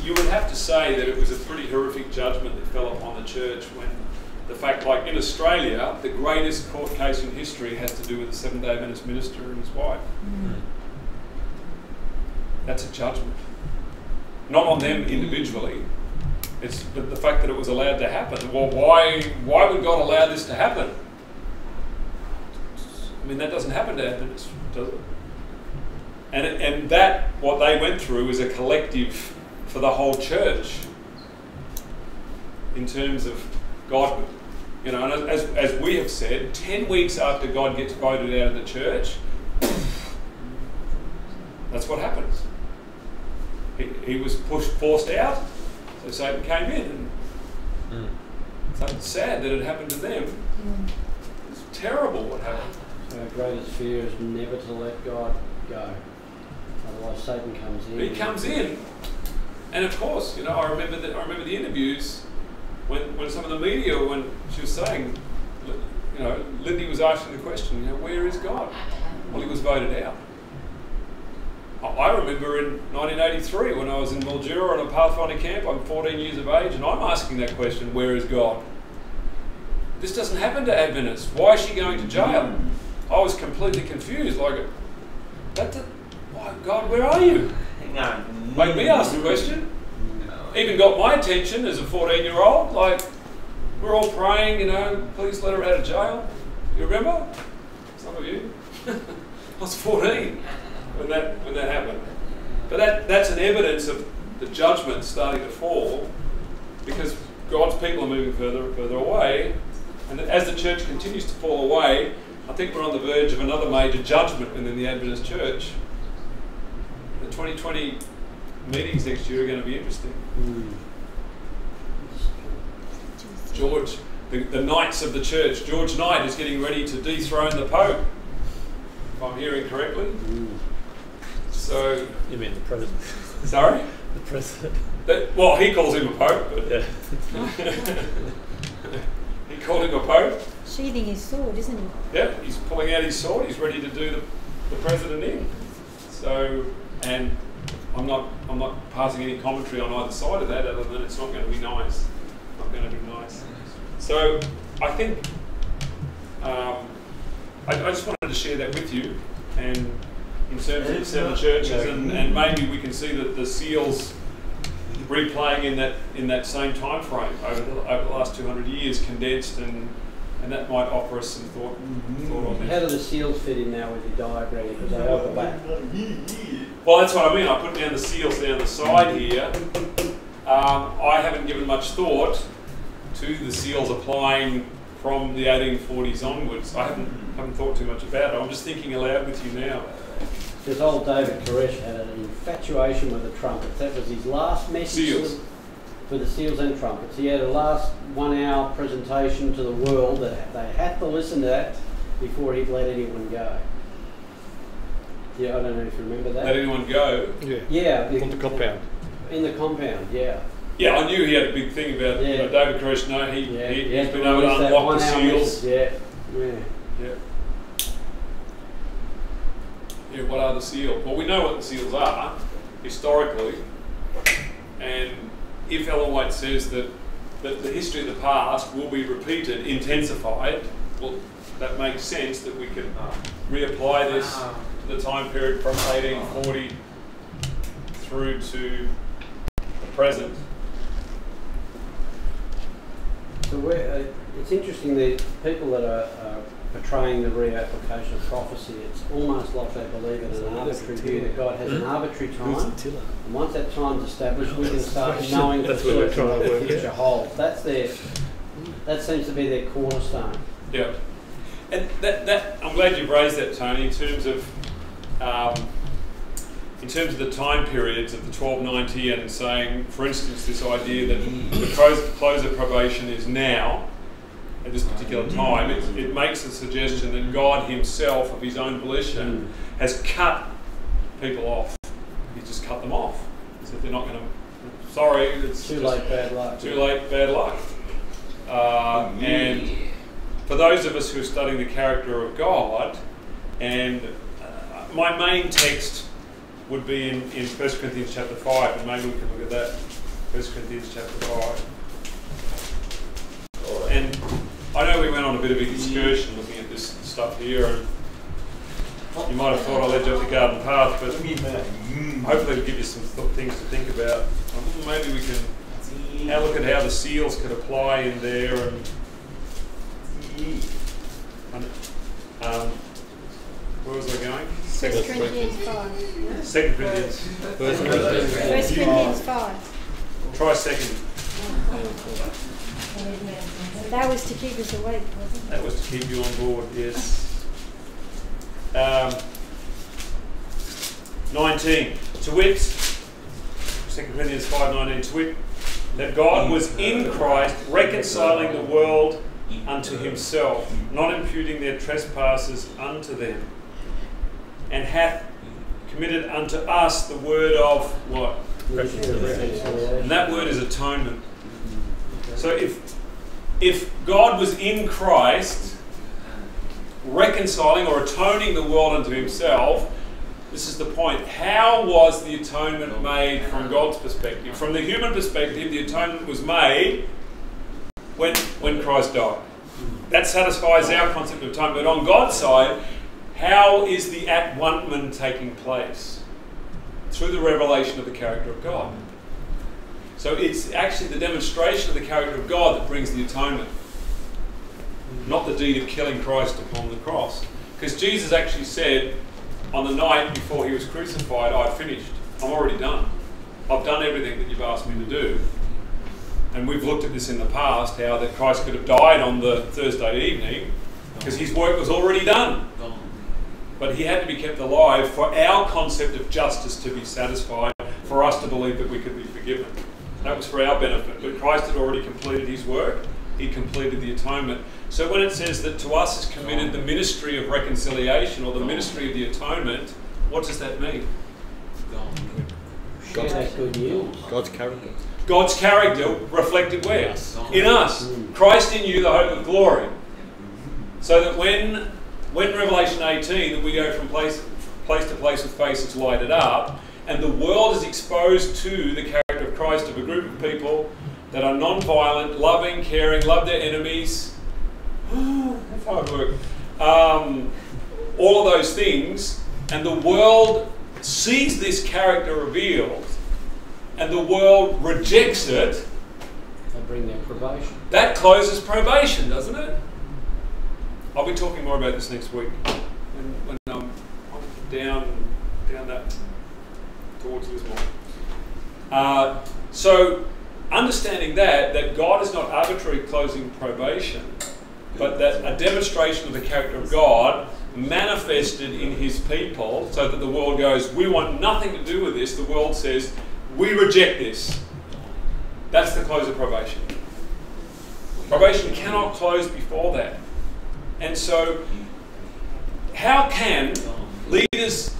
you would have to say that it was a pretty horrific judgment that fell upon the church when the fact, like in Australia, the greatest court case in history has to do with the Seventh-day Adventist minister and his wife. That's a judgment. Not on them individually. It's the fact that it was allowed to happen. Well, why would God allow this to happen? I mean, that doesn't happen to Adventists, does it? And that, what they went through, is a collective for the whole church in terms of God. And as we have said, 10 weeks after God gets voted out of the church, that's what happens. He was forced out, so Satan came in. So it's sad that it happened to them. It's terrible what happened. So our greatest fear is never to let God go. Otherwise Satan comes in. He comes in, and of course, I remember the interviews when some of the media, when she was saying, Lindy was asking the question, where is God? Well, he was voted out. I remember in 1983 when I was in Mildura on a Pathfinder camp. I'm 14 years of age, and I'm asking that question, where is God? This doesn't happen to Adventists. Why is she going to jail? I was completely confused. Why, God, where are you? Hang on. Made me ask the question. Even got my attention as a 14-year-old. We're all praying, please let her out of jail. You remember? Some of you. I was 14 when that happened. But that's an evidence of the judgment starting to fall, because God's people are moving further and further away. And as the church continues to fall away, I think we're on the verge of another major judgment within the Adventist church. The 2020 meetings next year are going to be interesting. George, the knights of the church, George Knight is getting ready to dethrone the Pope, if I'm hearing correctly. So, you mean the president? Sorry? The president. He calls him a Pope, but yeah. He called him a Pope. Sheathing his sword, isn't he? Yeah, he's pulling out his sword. He's ready to do the president in. So, and I'm not passing any commentary on either side of that, other than it's not going to be nice. Not going to be nice. So, I think I just wanted to share that with you, and in terms of the 7 churches, and maybe we can see that the seals replaying in that same time frame over the last 200 years, condensed, and that might offer us some thought on that. How do the seals fit in now with your diagram? Because they overlap. Well, that's what I mean. I put down the seals down the side here. I haven't given much thought to the seals applying from the 1840s onwards. I haven't thought too much about it. I'm just thinking aloud with you now. Because old David Koresh had an infatuation with the trumpets. That was his last message for the seals and trumpets. He had a last 1-hour presentation to the world that they had to listen to that before he'd let anyone go. Yeah, I don't know if you remember that. Let anyone go. Yeah. Yeah, On the compound. in the compound, yeah. Yeah, I knew he had a big thing about Yeah. David Koresh. No, he's Yeah, been able to unlock the seals. Yeah, yeah. Yeah. Yeah, what are the seals? Well, we know what the seals are, historically. And if Ellen White says that the history of the past will be repeated, intensified, well, that makes sense that we can reapply this to the time period from 1840 through to the present. So it's interesting that people that are portraying the reapplication of prophecy, it's almost like they believe in an arbitrary view that God has an arbitrary time, and once that time's established, we can start knowing for certain what the future holds. That seems to be their cornerstone. Yeah, and that I'm glad you've raised that, Tony. In terms of the time periods of the 1290 and saying, for instance, this idea that the close of probation is now, at this particular time, it makes a suggestion that God himself, of his own volition, has cut people off. He's just cut them off. He said they're not going to, sorry, it's Too late, bad luck. Too late, bad luck. And for those of us who are studying the character of God, and my main text would be in 1 Corinthians chapter 5, and maybe we can look at that, 1 Corinthians chapter 5. And I know we went on a bit of an excursion looking at this stuff here, and you might have thought I led you up the garden path, but hopefully it'll give you some things to think about. Maybe we can look at how the seals could apply in there, and where was I going? 1 Corinthians 5. 2 Corinthians. 1 Corinthians 5. Try second. That was to keep us awake, wasn't it? That was to keep you on board, yes. 19. To wit, 2 Corinthians 5:19. To wit, that God was in Christ reconciling the world unto himself, not imputing their trespasses unto them, and hath committed unto us the word of what? And that word is atonement. So if God was in Christ reconciling or atoning the world unto himself, this is the point. How was the atonement made from God's perspective? From the human perspective, the atonement was made when Christ died. That satisfies our concept of atonement. But on God's side, how is the at-one-ment taking place? Through the revelation of the character of God. So it's actually the demonstration of the character of God that brings the atonement, not the deed of killing Christ upon the cross. Because Jesus actually said on the night before he was crucified, I've finished. I'm already done. I've done everything that you've asked me to do. And we've looked at this in the past, how that Christ could have died on the Thursday evening because his work was already done. But he had to be kept alive for our concept of justice to be satisfied, for us to believe that we could be forgiven. That was for our benefit. But Christ had already completed his work. He completed the atonement. So when it says that to us is committed the ministry of reconciliation or the ministry of the atonement, what does that mean? That's good news. God's character. God's character reflected where? In us. Christ in you, the hope of glory. So that when Revelation 18, that we go from place to place with faces lighted up, and the world is exposed to the character of Christ, of a group of people that are non-violent, loving, caring, love their enemies. That's hard work. All of those things, and the world sees this character revealed, and the world rejects it. They bring their probation. That closes probation, doesn't it? I'll be talking more about this next week when I'm down that towards Lismore. So understanding that God is not arbitrarily closing probation, but that a demonstration of the character of God manifested in his people, so that the world goes, we want nothing to do with this. The world says, we reject this. That's the close of probation. Probation cannot close before that. And so, how can leaders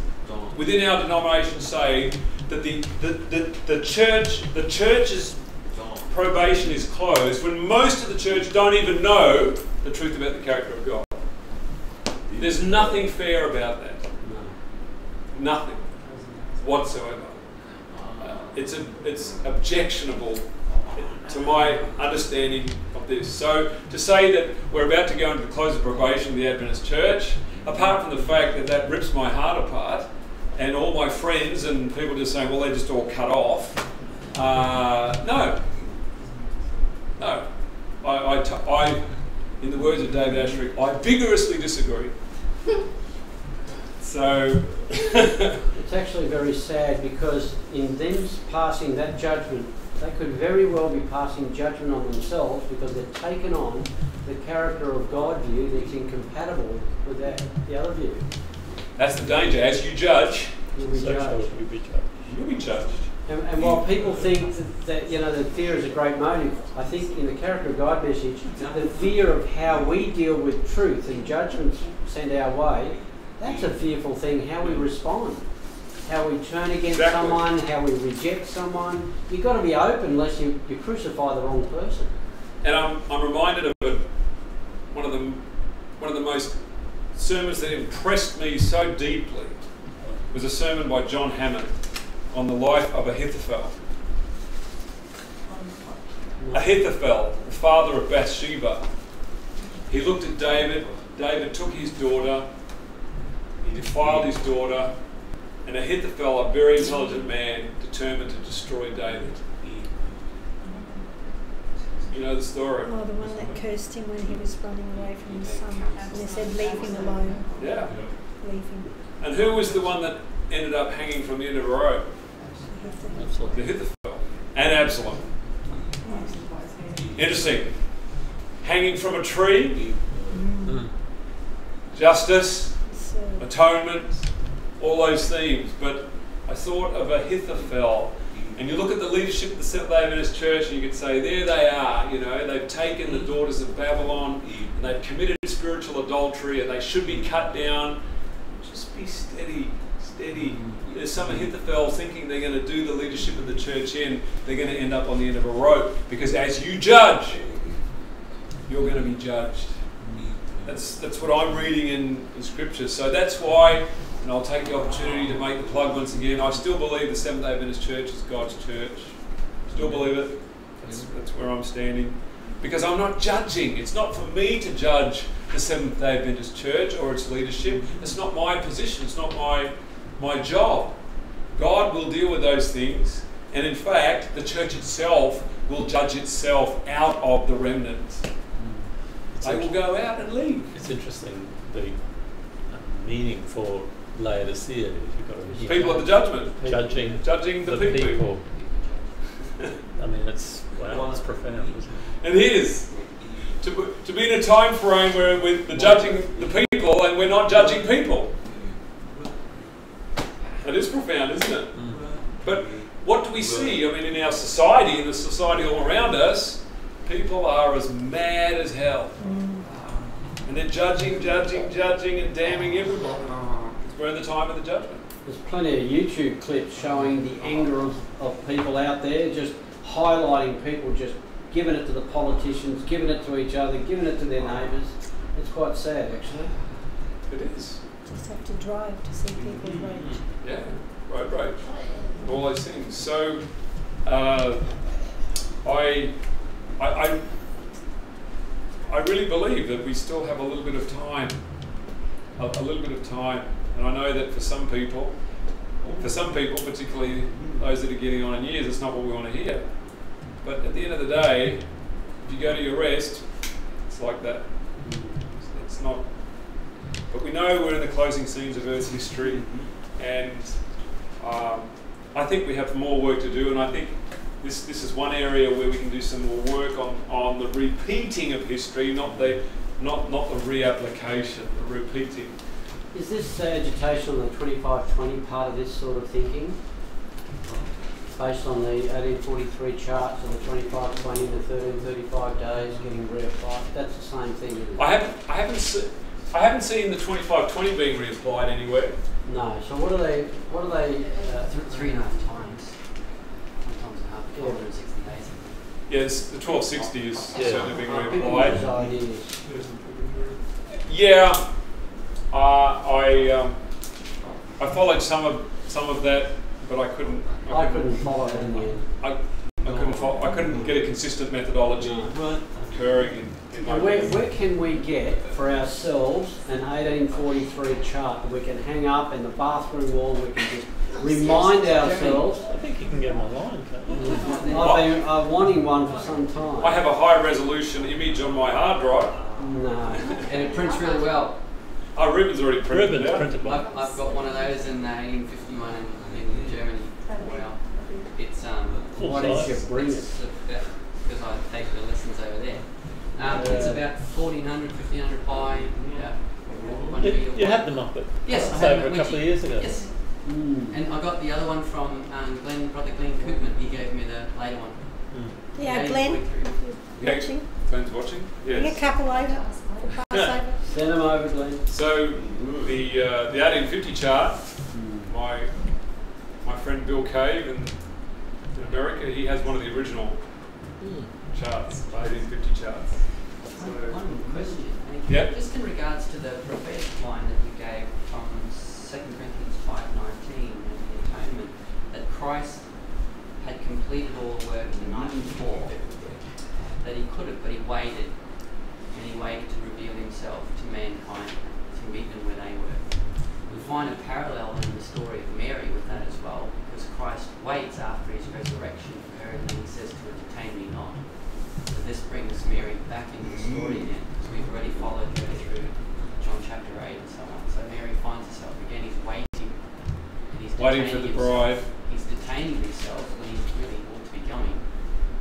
within our denomination say that the church's probation is closed when most of the church don't even know the truth about the character of God. There's nothing fair about that. Nothing whatsoever. It's objectionable to my understanding of this. So to say that we're about to go into the close of probation of the Adventist Church, apart from the fact that that rips my heart apart, and all my friends and people just saying, well, they're just all cut off. No. I, in the words of David Asherick, I vigorously disagree. So it's actually very sad, because in them passing that judgment, they could very well be passing judgment on themselves, because they've taken on the character of God view that's incompatible with the other view. That's the danger. As you judge, you'll be judged. You'll be judged. And while people think that that fear is a great motive, I think in the character of God message, the fear of how we deal with truth and judgments sent our way, that's a fearful thing. How we respond, how we turn against someone, how we reject someone. You've got to be open, unless you crucify the wrong person. And I'm reminded of one of the most sermons that impressed me so deeply was a sermon by John Hammond on the life of Ahithophel. Ahithophel, the father of Bathsheba. He looked at David. David took his daughter. He defiled his daughter. And Ahithophel, a very intelligent man, determined to destroy David. You know the story. Oh, the one that cursed him when he was running away from his son. And they said, leave him alone. Yeah. Leave him. And who was the one that ended up hanging from the end of a rope? Ahithophel. And Absalom. Interesting. Hanging from a tree. Justice. Atonement. All those themes. But I thought of Ahithophel. And you look at the leadership of the Seventh-day Adventist Church, and you could say, there they are, they've taken the daughters of Babylon, and they've committed spiritual adultery, and they should be cut down. Just be steady. There's some Ahithophel thinking they're going to do the leadership of the church in, they're going to end up on the end of a rope, because as you judge, you're going to be judged. That's what I'm reading in Scripture. So that's why, and I'll take the opportunity to make the plug once again, I still believe the Seventh-day Adventist Church is God's church. Still believe it. That's where I'm standing. Because I'm not judging. It's not for me to judge the Seventh-day Adventist Church or its leadership. It's not my position. It's not my job. God will deal with those things. And in fact, the church itself will judge itself out of the remnant. They will go out and leave. It's interesting, the meaning for Laodicea, if you've got to people of the judgment. Judging the people. I mean, it's profound, isn't it? It is. To be in a time frame where we're judging the people and we're not judging people. That is profound, isn't it? But what do we see? I mean, in our society, in the society all around us, people are as mad as hell. And they're judging and damning everybody. We're in the time of the judgment. There's plenty of YouTube clips showing the anger of people out there, just highlighting people just giving it to the politicians, giving it to each other, giving it to their neighbours. It's quite sad, actually. It is. Just have to drive to see people rage. Yeah, road rage. All those things. So, I really believe that we still have a little bit of time. A little bit of time. And I know that for some people, particularly those that are getting on in years, it's not what we want to hear. But at the end of the day, if you go to your rest, it's like that. It's not. But we know we're in the closing scenes of Earth's history, and I think we have more work to do. And I think this is one area where we can do some more work on the repeating of history, not the reapplication, the repeating. Is this agitation on the 2520 part of this sort of thinking? Based on the 1843 charts of the 2520 and the 1335 days getting reapplied? That's the same thing, isn't it? I haven't seen the 2520 being reapplied anywhere. No. So what are they? Three and a half times. Sometimes a half. 460 days. Yes, the 1260 is Yeah. certainly being People reapplied. use ideas. Yeah, I followed some of that, but I couldn't. I couldn't follow it in the end. I couldn't get a consistent methodology Right. occurring in my Where can we get for ourselves an 1843 chart that we can hang up in the bathroom wall? We can just remind ourselves. I think you can get them online, can't you? I've been wanting one for some time. I have a high resolution image on my hard drive. No. And it prints really well. Oh, Ruben's already printed Ruben's it out. printed one. I've got one of those in 1851 in Germany. Wow. It's Full Why didn't size. you bring it? because I take the lessons over there. It's about 1400, 1500 by 1 metre. You had them up at Yes, I us had them over at a couple of years ago. Yes, Mm. and I got the other one from Brother Glenn Koopman. He gave me the later one. Mm. Yeah, Glenn, if you're Yeah. watching, Glenn's watching? bring a Yes. couple over for Passover. Send them over, Glenn. So the 1850 chart, my friend Bill Cave in America, he has one of the original charts, 1850 charts. So, One question. Yeah. Just in regards to the prophetic line that you gave from 2 Corinthians 5:19 and the atonement, that Christ had completed all the work the night before, that he could have, but he waited, and he waited to reveal himself to mankind, to meet them where they were. We find a parallel in the story of Mary with that as well, because Christ waits after his resurrection for her, and then he says to her, "Detain me not." So this brings Mary back into the story again, because we've already followed her through John chapter 8 and so on. So Mary finds herself again, he's waiting, and he's waiting for detaining the himself. bride, He's detaining himself when he really ought to be going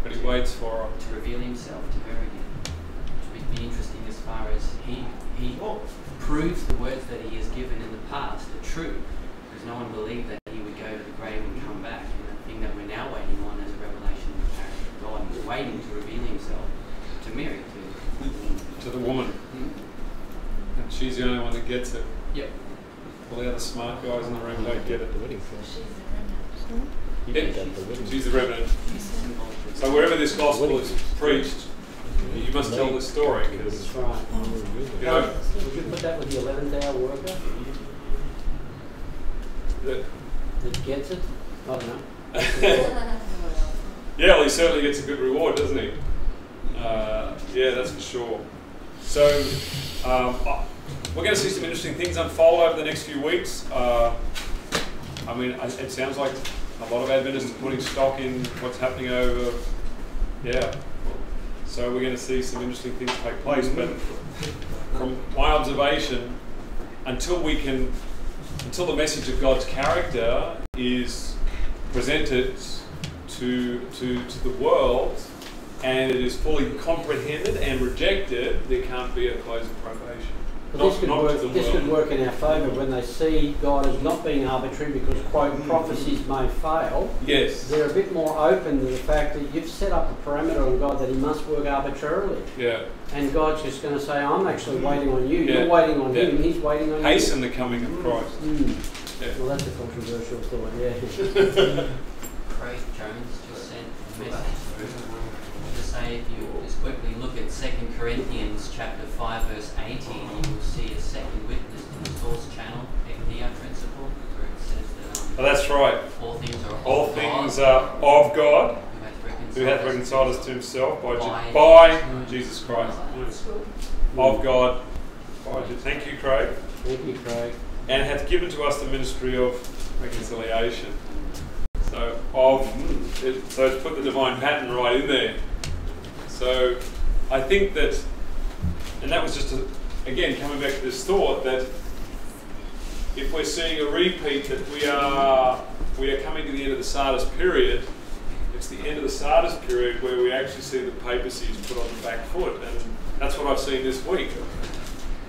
but he waits for her. to reveal himself to her again. Which would be interesting as far as he proves the words that he has given in the past are true, because no one believed that he would go to the grave and come back. And the thing that we're now waiting on is a revelation of the character of God. He's waiting to reveal himself to Mary, To the woman. And she's the only one that gets it. Yep. All the other smart guys in the room don't get it. The wedding first. You Yeah, did that at the wedding. she's the remnant. So wherever this gospel is preached, you must tell the story. 'Cause, That's right. you know, Would you put that with the 11th-hour worker the- that gets it? I don't know. yeah, well, he certainly gets a good reward, doesn't he? Yeah, that's for sure. So we're going to see some interesting things unfold over the next few weeks. I mean, it sounds like a lot of Adventists are putting stock in what's happening over. Yeah. So we're going to see some interesting things take place. But from my observation, until the message of God's character is presented to the world, and it is fully comprehended and rejected, there can't be a close of probation. But this could Not to work. the This world. could work in our favour when they see God as not being arbitrary, because quote prophecies may fail. Yes. They're a bit more open to the fact that you've set up a parameter on God that He must work arbitrarily, Yeah. and God's just going to say, "I'm actually waiting on you. Yeah. You're waiting on Yeah. Him. He's waiting on Hasten the coming of Christ. you." Mm. Yeah. Well, that's a controversial thought. Yeah. Craig Jones just sent a message to say, if you just quickly look at 2 Corinthians chapter 5 verse 18, you will see a second witness to the source channel, Ecdia principle, where it says that Oh, that's right. all things are All of things God, are of God, who who hath hath reconciled us to Himself by By Jesus Christ. Of God. By Thank you, Craig. Thank you, Craig. And hath given to us the ministry of reconciliation. So it's put the divine pattern right in there. So I think that, and that was just again coming back to this thought that if we're seeing a repeat, that we are coming to the end of the Sardis period. It's the end of the Sardis period where we actually see the papacy is put on the back foot, and that's what I've seen this week.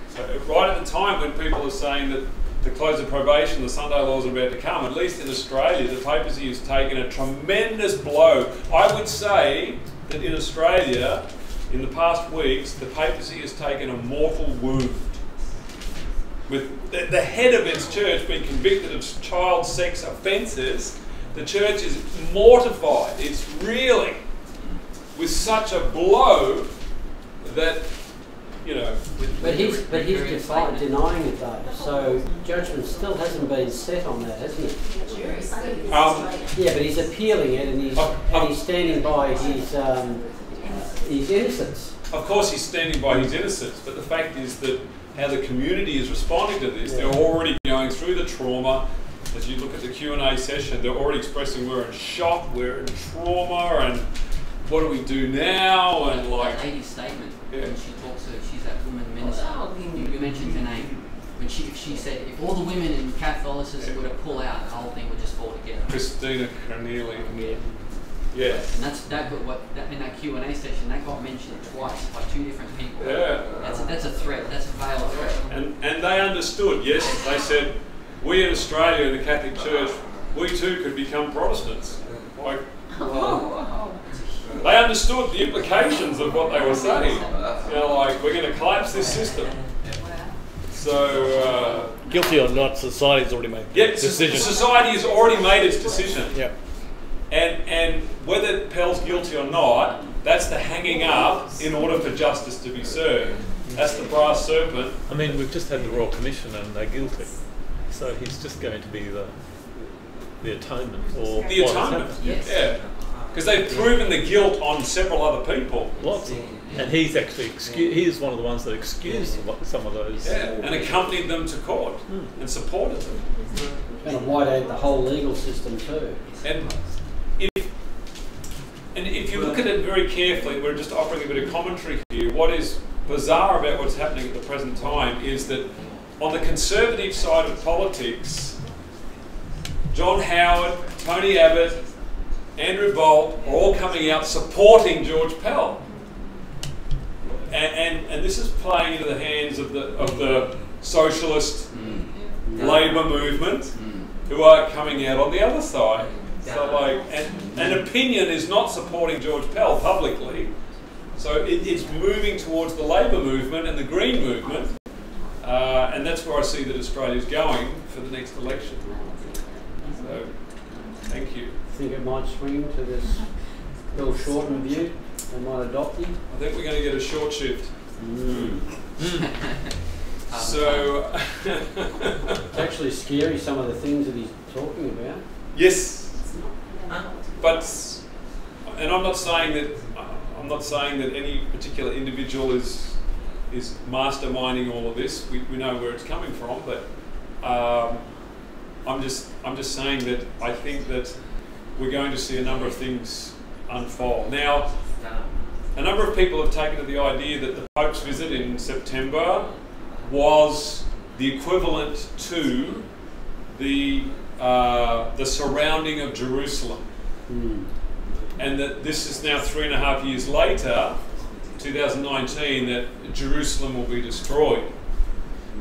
So right at the time when people are saying that the close of probation, the Sunday laws are about to come, at least in Australia, the papacy has taken a tremendous blow. I would say that in Australia, in the past weeks, the papacy has taken a mortal wound. with the head of its church being convicted of child sex offences, the church is mortified. It's reeling with such a blow that, you know. But he's denying it though, so judgment still hasn't been set on that, hasn't it? Yeah, but he's appealing it, and he's standing by his innocence. Of course he's standing by his innocence, but the fact is that how the community is responding to this, they're already going through the trauma. As you look at the Q&A session, they're already expressing we're in shock, we're in trauma, and what do we do now? And like that lady's statement, when she talks to, she's that woman minister, you mentioned her name, when she said if all the women in Catholicism were to pull out, the whole thing would just fall together. Christina Carnelli. Yeah. And in that Q&A session, that got mentioned twice by two different people. Yeah. That's a threat. That's a veiled threat. And they understood. Yes, they said we in Australia in the Catholic Church, we too could become Protestants. Like, they understood the implications of what they were saying. You know, like we're going to collapse this system. So guilty or not, society's already made yeah, decision. Society has already made its decision. Yeah. And whether Pell's guilty or not, that's the hanging up in order for justice to be served. That's the brass serpent. I mean, we've just had the Royal Commission and they're guilty. So he's just going to be the atonement for The what has atonement, happened. Yes. yeah. Because they've proven the guilt on several other people. Lots of them. And he's actually he's one of the ones that excused some of those. Yeah, and accompanied them to court and supported them. Going to white out the whole legal system too. And if you look at it very carefully, we're just offering a bit of commentary here. What is bizarre about what's happening at the present time is that on the conservative side of politics, John Howard, Tony Abbott, Andrew Bolt are all coming out supporting George Pell. And this is playing into the hands of the socialist Labour movement who are coming out on the other side. So like, and opinion is not supporting George Pell publicly. So it's moving towards the Labour movement and the Green movement. And that's where I see that Australia's going for the next election. So, thank you. Think it might swing to this Bill Shorten view? They might adopt him? I think we're going to get a short shift. So... It's actually scary, some of the things that he's talking about. Yes. But, and I'm not saying that any particular individual is masterminding all of this. We know where it's coming from, but I'm just saying that I think that we're going to see a number of things unfold. Now, a number of people have taken to the idea that the Pope's visit in September was the equivalent to the surrounding of Jerusalem. And that this is now 3.5 years later, 2019, that Jerusalem will be destroyed.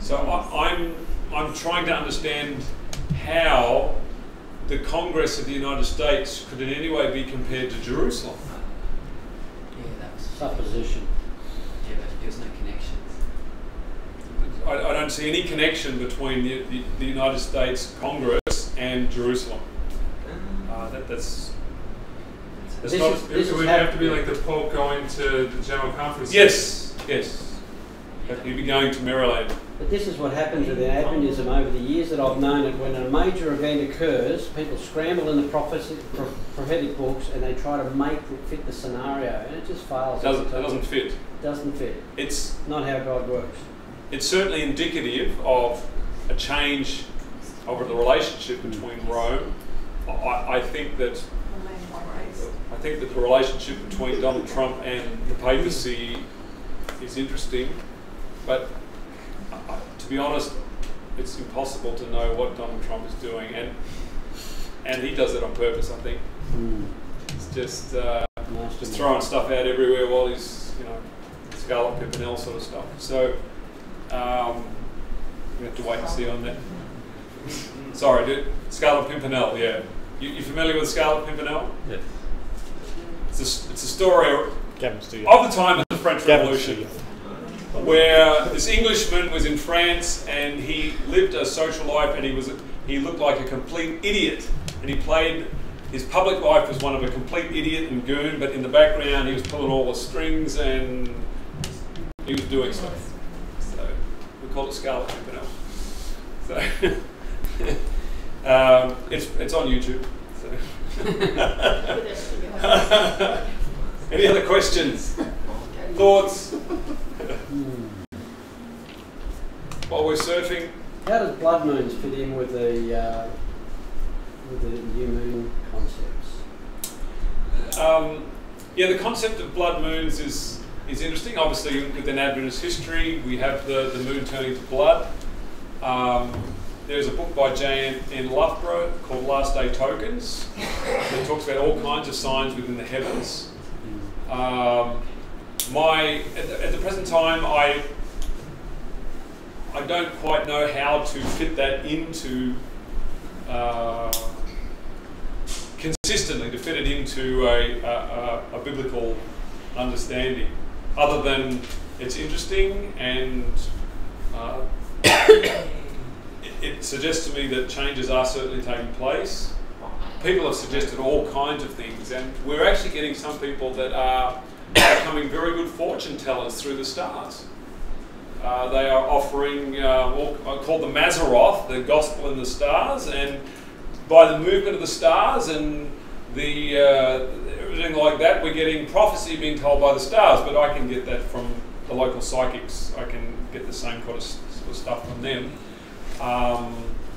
So I'm trying to understand how the Congress of the United States could in any way be compared to Jerusalem. Yeah, that was Supposition. Yeah, but there's no connection. I don't see any connection between the United States Congress and Jerusalem. That's This not. is- this It would have to be like the Pope going to the General Conference. Yes. He'd be going to Maryland. But this is what happens with Adventism over the years that I've known it. When a major event occurs, people scramble in the prophetic books and they try to make it fit the scenario, and it just fails. It doesn't fit. Doesn't fit. It's Not how God works. It's certainly indicative of a change over the relationship between Rome. I think that the relationship between Donald Trump and the papacy is interesting, but to be honest, it's impossible to know what Donald Trump is doing, and he does it on purpose. I think it's just throwing stuff out everywhere while he's, Scarlet Pimpernel sort of stuff. So we have to wait and see on that. Sorry, dude. Scarlet Pimpernel. Yeah, you familiar with Scarlet Pimpernel? Yes. It's a story of Gavin Steele. the time of the French Revolution. where this Englishman was in France and he lived a social life, and he looked like a complete idiot, and he played. His public life was one of a complete idiot and goon, but in the background he was pulling all the strings and he was doing stuff. So we call it Scarlet Pimpernel. So it's on YouTube. So. Any other questions? Thoughts? While we're surfing. How does blood moons fit in with the new moon concepts? Yeah, the concept of blood moons is interesting. Obviously, within Adventist history, we have the moon turning to blood. There's a book by J.N. Loughborough called Last Day Tokens that talks about all kinds of signs within the heavens. At the present time, I don't quite know how to fit that into consistently, to fit it into a biblical understanding, other than it's interesting and it suggests to me that changes are certainly taking place. People have suggested all kinds of things, and we're actually getting some people that are becoming very good fortune tellers through the stars. They are offering called the Mazzaroth, the Gospel in the Stars, and by the movement of the stars and the everything like that, we're getting prophecy being told by the stars. But I can get that from the local psychics. I can get the same sort of stuff from them.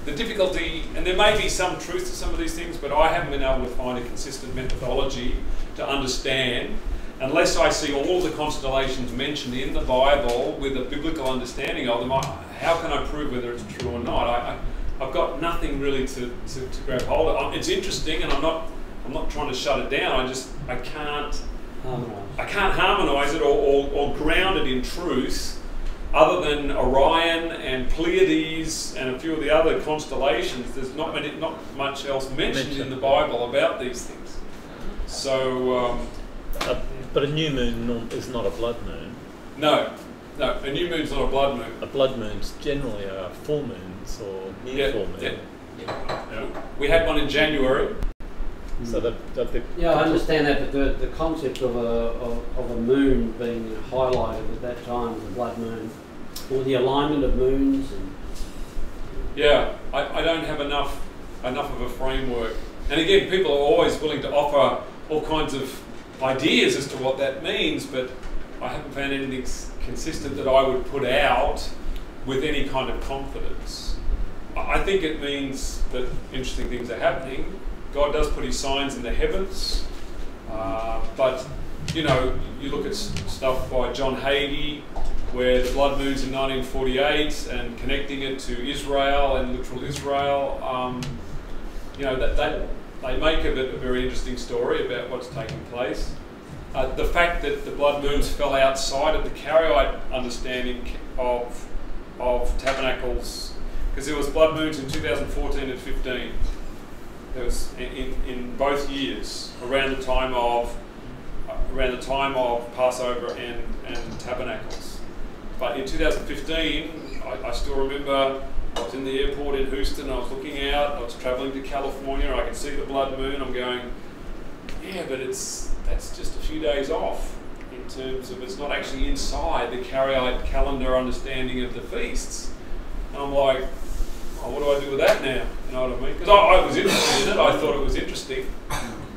The difficulty, and there may be some truth to some of these things, but I haven't been able to find a consistent methodology to understand, unless I see all of the constellations mentioned in the Bible with a biblical understanding of them. How can I prove whether it's true or not? I've got nothing really to grab hold of. It's interesting, and I'm not trying to shut it down. I can't harmonise it or ground it in truth, other than Orion and Pleiades and a few of the other constellations. There's not much else mentioned in the Bible about these things. So, but a new moon is not a blood moon. No, a new moon's not a blood moon. A blood moon's generally are full moons or near full moon. Yeah. We had one in January. So yeah, I understand that, but the concept of a moon being highlighted at that time, the blood moon, or the alignment of moons, and yeah, I don't have enough of a framework. And again, people are always willing to offer all kinds of ideas as to what that means, but I haven't found anything consistent that I would put out with any kind of confidence. I think it means that interesting things are happening. God does put his signs in the heavens, but you look at stuff by John Hagee, where the blood moon's in 1948 and connecting it to Israel and literal Israel. That they make of it a very interesting story about what's taking place. The fact that the blood moons fell outside of the Karaite understanding of tabernacles, because there was blood moons in 2014 and 15. There was in both years around the time of Passover and Tabernacles. But in 2015, I still remember I was in the airport in Houston. I was looking out. I was travelling to California. I could see the blood moon. I'm going, yeah, but that's just a few days off in terms of it's not actually inside the Karaite calendar understanding of the feasts. And I'm like, oh, what do I do with that now? You know what I mean? Because I was interested in it. I thought it was interesting.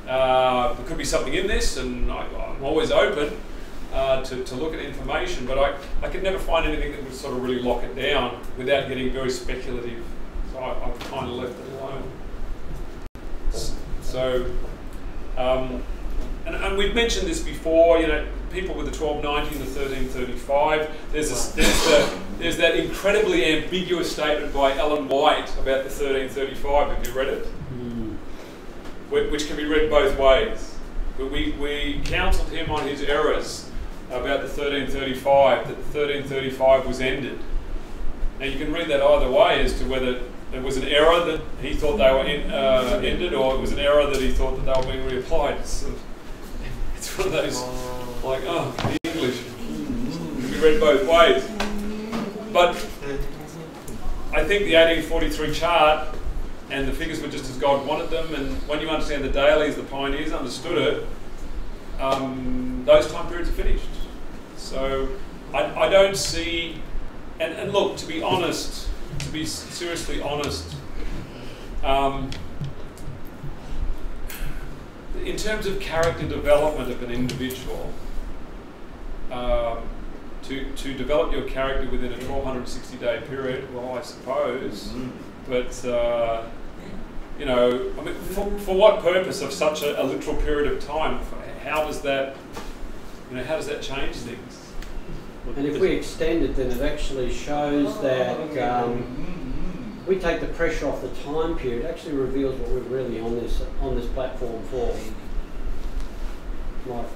There could be something in this, and I'm always open to look at information, but I could never find anything that would sort of really lock it down without getting very speculative. So I've kind of left it alone. So, and we've mentioned this before, people with the 1290 and the 1335, there's that incredibly ambiguous statement by Ellen White about the 1335. Have you read it? Which can be read both ways. But we counselled him on his errors about the 1335, that the 1335 was ended. Now you can read that either way as to whether it was an error that he thought they were ended, or it was an error that he thought that they were being reapplied. It's one of those, like, oh, the English. read both ways. But I think the 1843 chart and the figures were just as God wanted them, and when you understand the dailies, the pioneers understood it, those time periods are finished. So I don't see, and look, to be honest, to be seriously honest, in terms of character development of an individual, to develop your character within a 1260-day period, well, I suppose, but you know, I mean, for what purpose of such a literal period of time? How does that, you know, how does that change things? And if we extend it, then it actually shows that we take the pressure off the time period. It actually reveals what we're really on this platform for. Like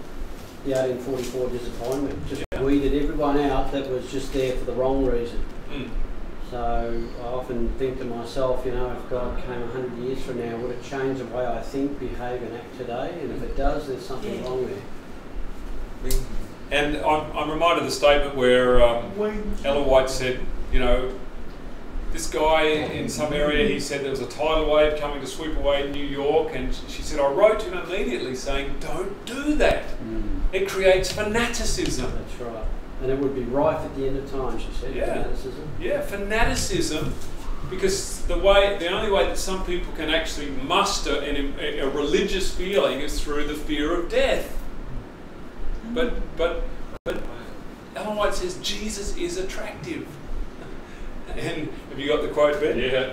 the 1844 disappointment, just weeded everyone out that was just there for the wrong reason. So I often think to myself, you know, if God came 100 years from now, would it change the way I think, behave and act today? And if it does, there's something wrong there. And I'm reminded of the statement where Ellen White said, you know, this guy in some area, he said there was a tidal wave coming to sweep away New York, and she said, I wrote to him immediately saying, don't do that. It creates fanaticism. That's right. And it would be rife at the end of time, she said, fanaticism. Yeah, fanaticism, because the only way that some people can actually muster a religious feeling is through the fear of death. But Ellen White says Jesus is attractive. And have you got the quote, Ben? Yeah.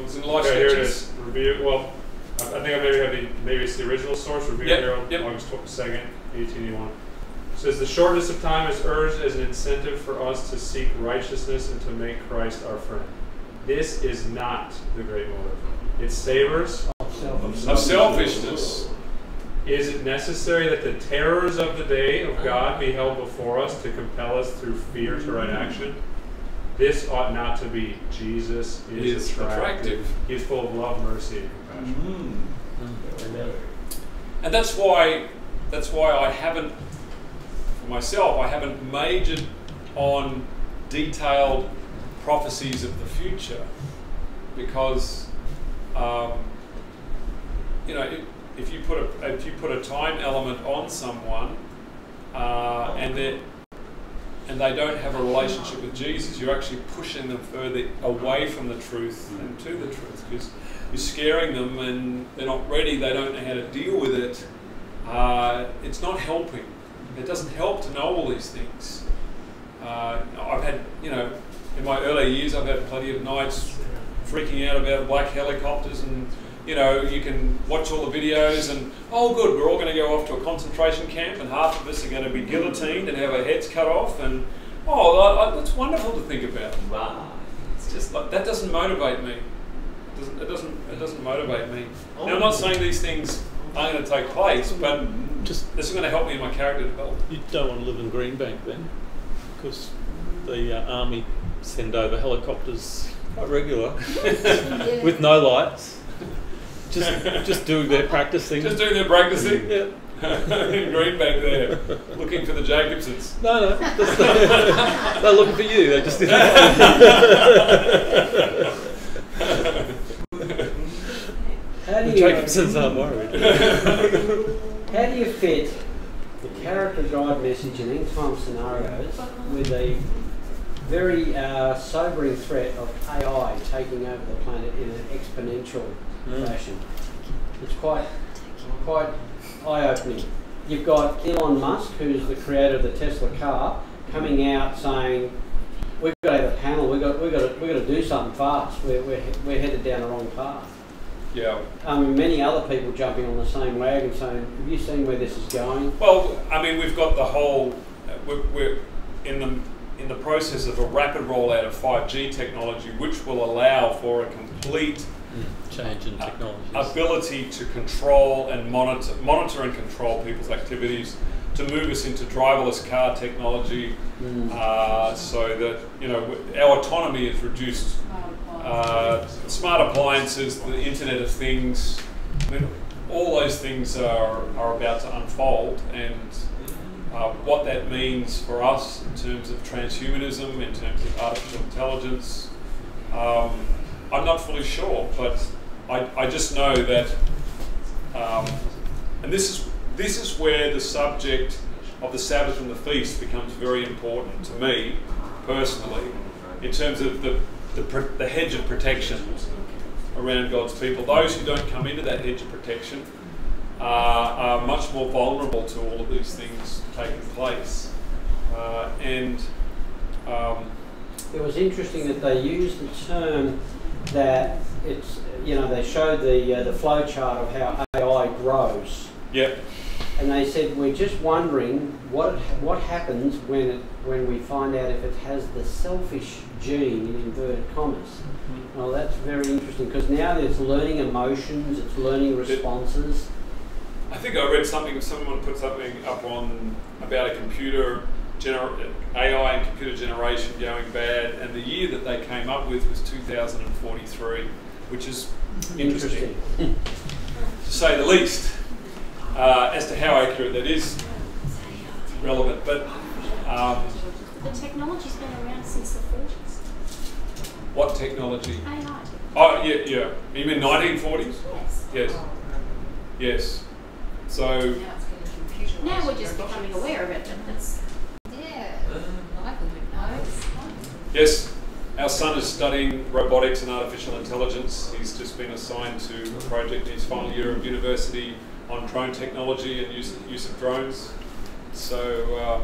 It's in Life Okay, here it Sketches. is. Review. Well, I think I maybe have maybe it's the original source. Review Herald, August 2nd, 1881. It says the shortness of time is urged as an incentive for us to seek righteousness and to make Christ our friend. This is not the great motive. It savors of selfishness. Is it necessary that the terrors of the day of God be held before us to compel us through fear to right action? This ought not to be. Jesus is attractive. He is full of love, mercy, and compassion. And that's why I haven't, for myself, I haven't majored on detailed prophecies of the future, because you know, if you put a time element on someone and they don't have a relationship with Jesus, you're actually pushing them further away from the truth and to the truth, because you're scaring them and they're not ready, they don't know how to deal with it. It's not helping. It doesn't help to know all these things. I've had, you know, in my early years, I've had plenty of nights freaking out about black helicopters, and you know, you can watch all the videos and, oh good, we're all going to go off to a concentration camp and half of us are going to be guillotined and have our heads cut off, and that's wonderful to think about. Wow. It's just like, that doesn't motivate me. It doesn't motivate me. Now, I'm not saying these things aren't going to take place, but just this is going to help me in my character development. You don't want to live in Greenbank then, because the army send over helicopters quite regular with no lights. Just doing their practicing. Just doing their practicing? Yeah. In Greenbank there, looking for the Jacobsons. No, they're looking for you. They just didn't. The Jacobsons aren't worried. How do you fit the character guide message in end-time scenarios with a very sobering threat of AI taking over the planet in an exponential fashion? It's quite eye-opening. You've got Elon Musk, who's the creator of the Tesla car, coming out saying, "We've got to have a panel. We've got to do something fast. We're headed down the wrong path." Yeah. Many other people jumping on the same wagon saying, "Have you seen where this is going?" Well, I mean, we've got the whole. We're in the process of a rapid rollout of 5G technology, which will allow for a complete change in technology, ability to control and monitor and control people's activities, to move us into driverless car technology, so that, you know, our autonomy is reduced. Smart appliances, the Internet of Things, I mean, all those things are about to unfold, and what that means for us in terms of transhumanism, in terms of artificial intelligence. I'm not fully sure, but I just know that, and this is where the subject of the Sabbath and the feast becomes very important to me personally, in terms of the hedge of protection around God's people. Those who don't come into that hedge of protection are much more vulnerable to all of these things taking place. It was interesting that they used the term that it's, they showed the flow chart of how AI grows. Yep. And they said, we're just wondering what happens when we find out if it has the selfish gene, in inverted commas. Mm-hmm. Well, that's very interesting, because now it's learning emotions, it's learning responses. I think I read something, someone put something up on about a computer, AI and computer generation going bad, and the year that they came up with was 2043, which is interesting, to say the least. As to how accurate that is, relevant, but the technology's been around since the 40s. What technology? AI. Oh, yeah. You mean 1940s? Yes. Yes. So now we're just becoming aware of it, but that's yes. Our son is studying robotics and artificial intelligence. He's just been assigned to a project in his final year of university on drone technology and use of drones. So,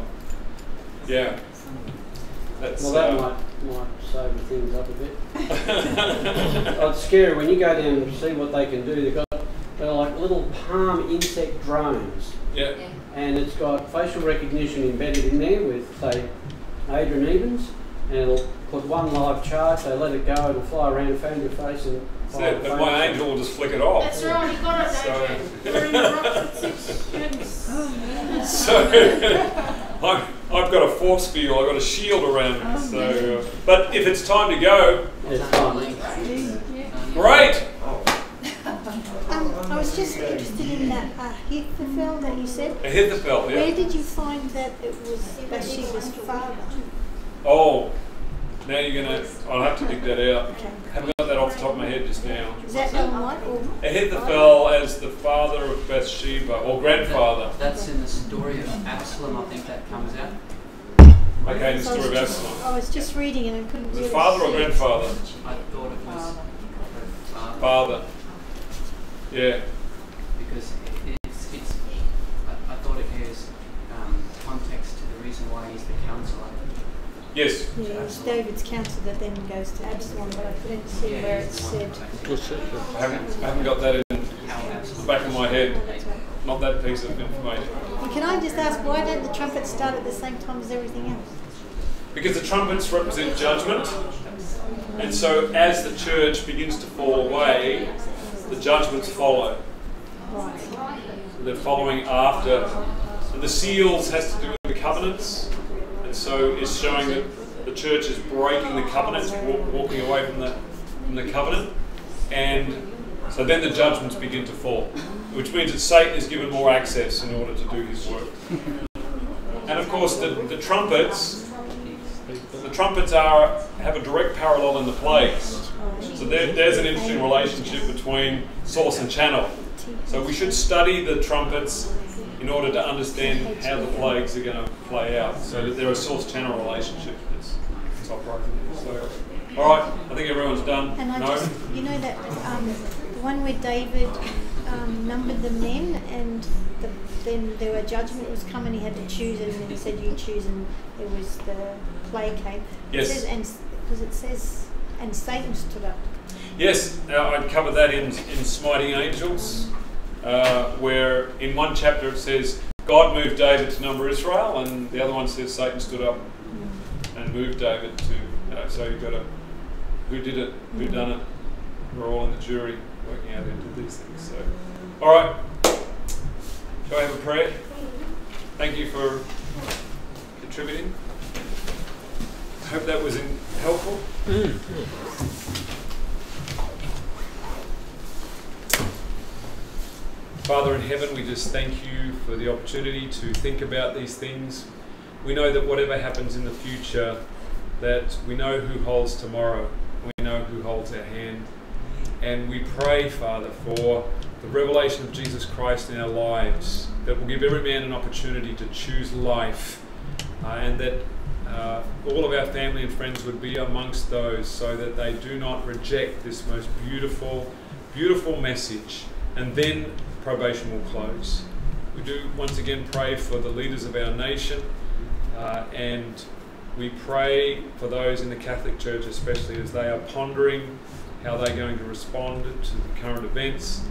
yeah. That's, well, that might sober things up a bit. Oh, it's scary when you go down and see what they can do. They're like little palm insect drones. Yeah. And it's got facial recognition embedded in there with, say, Adrian Evans, and it'll put one live charge, they let it go, it'll fly around, found your face, and but my angel will just flick it off. That's right, you got it, Adrian. We're in the rock with 6 students. So, I've got a force field, I've got a shield around me. So, but if it's time to go, it's time. Great. I was just interested in that Ahithophel that you said. Ahithophel, yeah. Where did you find that it was Bathsheba's father? Oh, now you're going to... I'll have to dig that out. Okay. I haven't got that off the top of my head just now. Is that known what? Ahithophel as the father of Bathsheba, or grandfather. That's in the story of Absalom, I think that comes out. Okay, the story of Absalom. I was just reading and I couldn't really Was it father or grandfather? I thought it was father. Yeah. Because I thought it gives context to the reason why he's the counselor. Yes. Yeah, it's David's counsel that then goes to Absalom, but I couldn't see where it said. I haven't got that in the back of my head. Not that piece of information. And can I just ask, why don't the trumpets start at the same time as everything else? Because the trumpets represent judgment, and so as the church begins to fall away, the judgments follow. Right. So they're following after. And the seals has to do with the covenants, and so it's showing that the church is breaking the covenants, walking away from the covenant, and so then the judgments begin to fall, which means that Satan is given more access in order to do his work. And of course, the trumpets have a direct parallel in the plagues. So there's an interesting relationship between source and channel. So we should study the trumpets in order to understand how the plagues are going to play out, so that there are source-channel relationships that's operating there. So, all right, I think everyone's done. And I no? just, you know that the one where David numbered the men, and then there were judgment was coming, he had to choose it, and then he said, "You choose," and it was the plague came. Yes. It says, and because it says, and Satan stood up. Yes, I'd cover that in Smiting Angels, where in one chapter it says God moved David to number Israel, and the other one says Satan stood up and moved David to. So you've got to, who did it, who done it? We're all in the jury working out who did these things. So, all right, shall I have a prayer? Thank you for contributing. I hope that was helpful. Father in heaven, we just thank you for the opportunity to think about these things. We know that whatever happens in the future, that we know who holds tomorrow. We know who holds our hand. And we pray, Father, for the revelation of Jesus Christ in our lives, that will give every man an opportunity to choose life, and that all of our family and friends would be amongst those, so that they do not reject this most beautiful, beautiful message, and then probation will close. We do once again pray for the leaders of our nation, and we pray for those in the Catholic Church, especially as they are pondering how they're going to respond to the current events,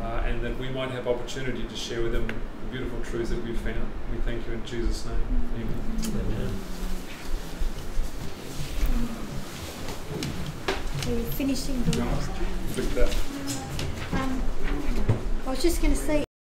and that we might have opportunity to share with them the beautiful truths that we've found. We thank you in Jesus' name. Amen. Are you finishing the Flick that. I was just going to say,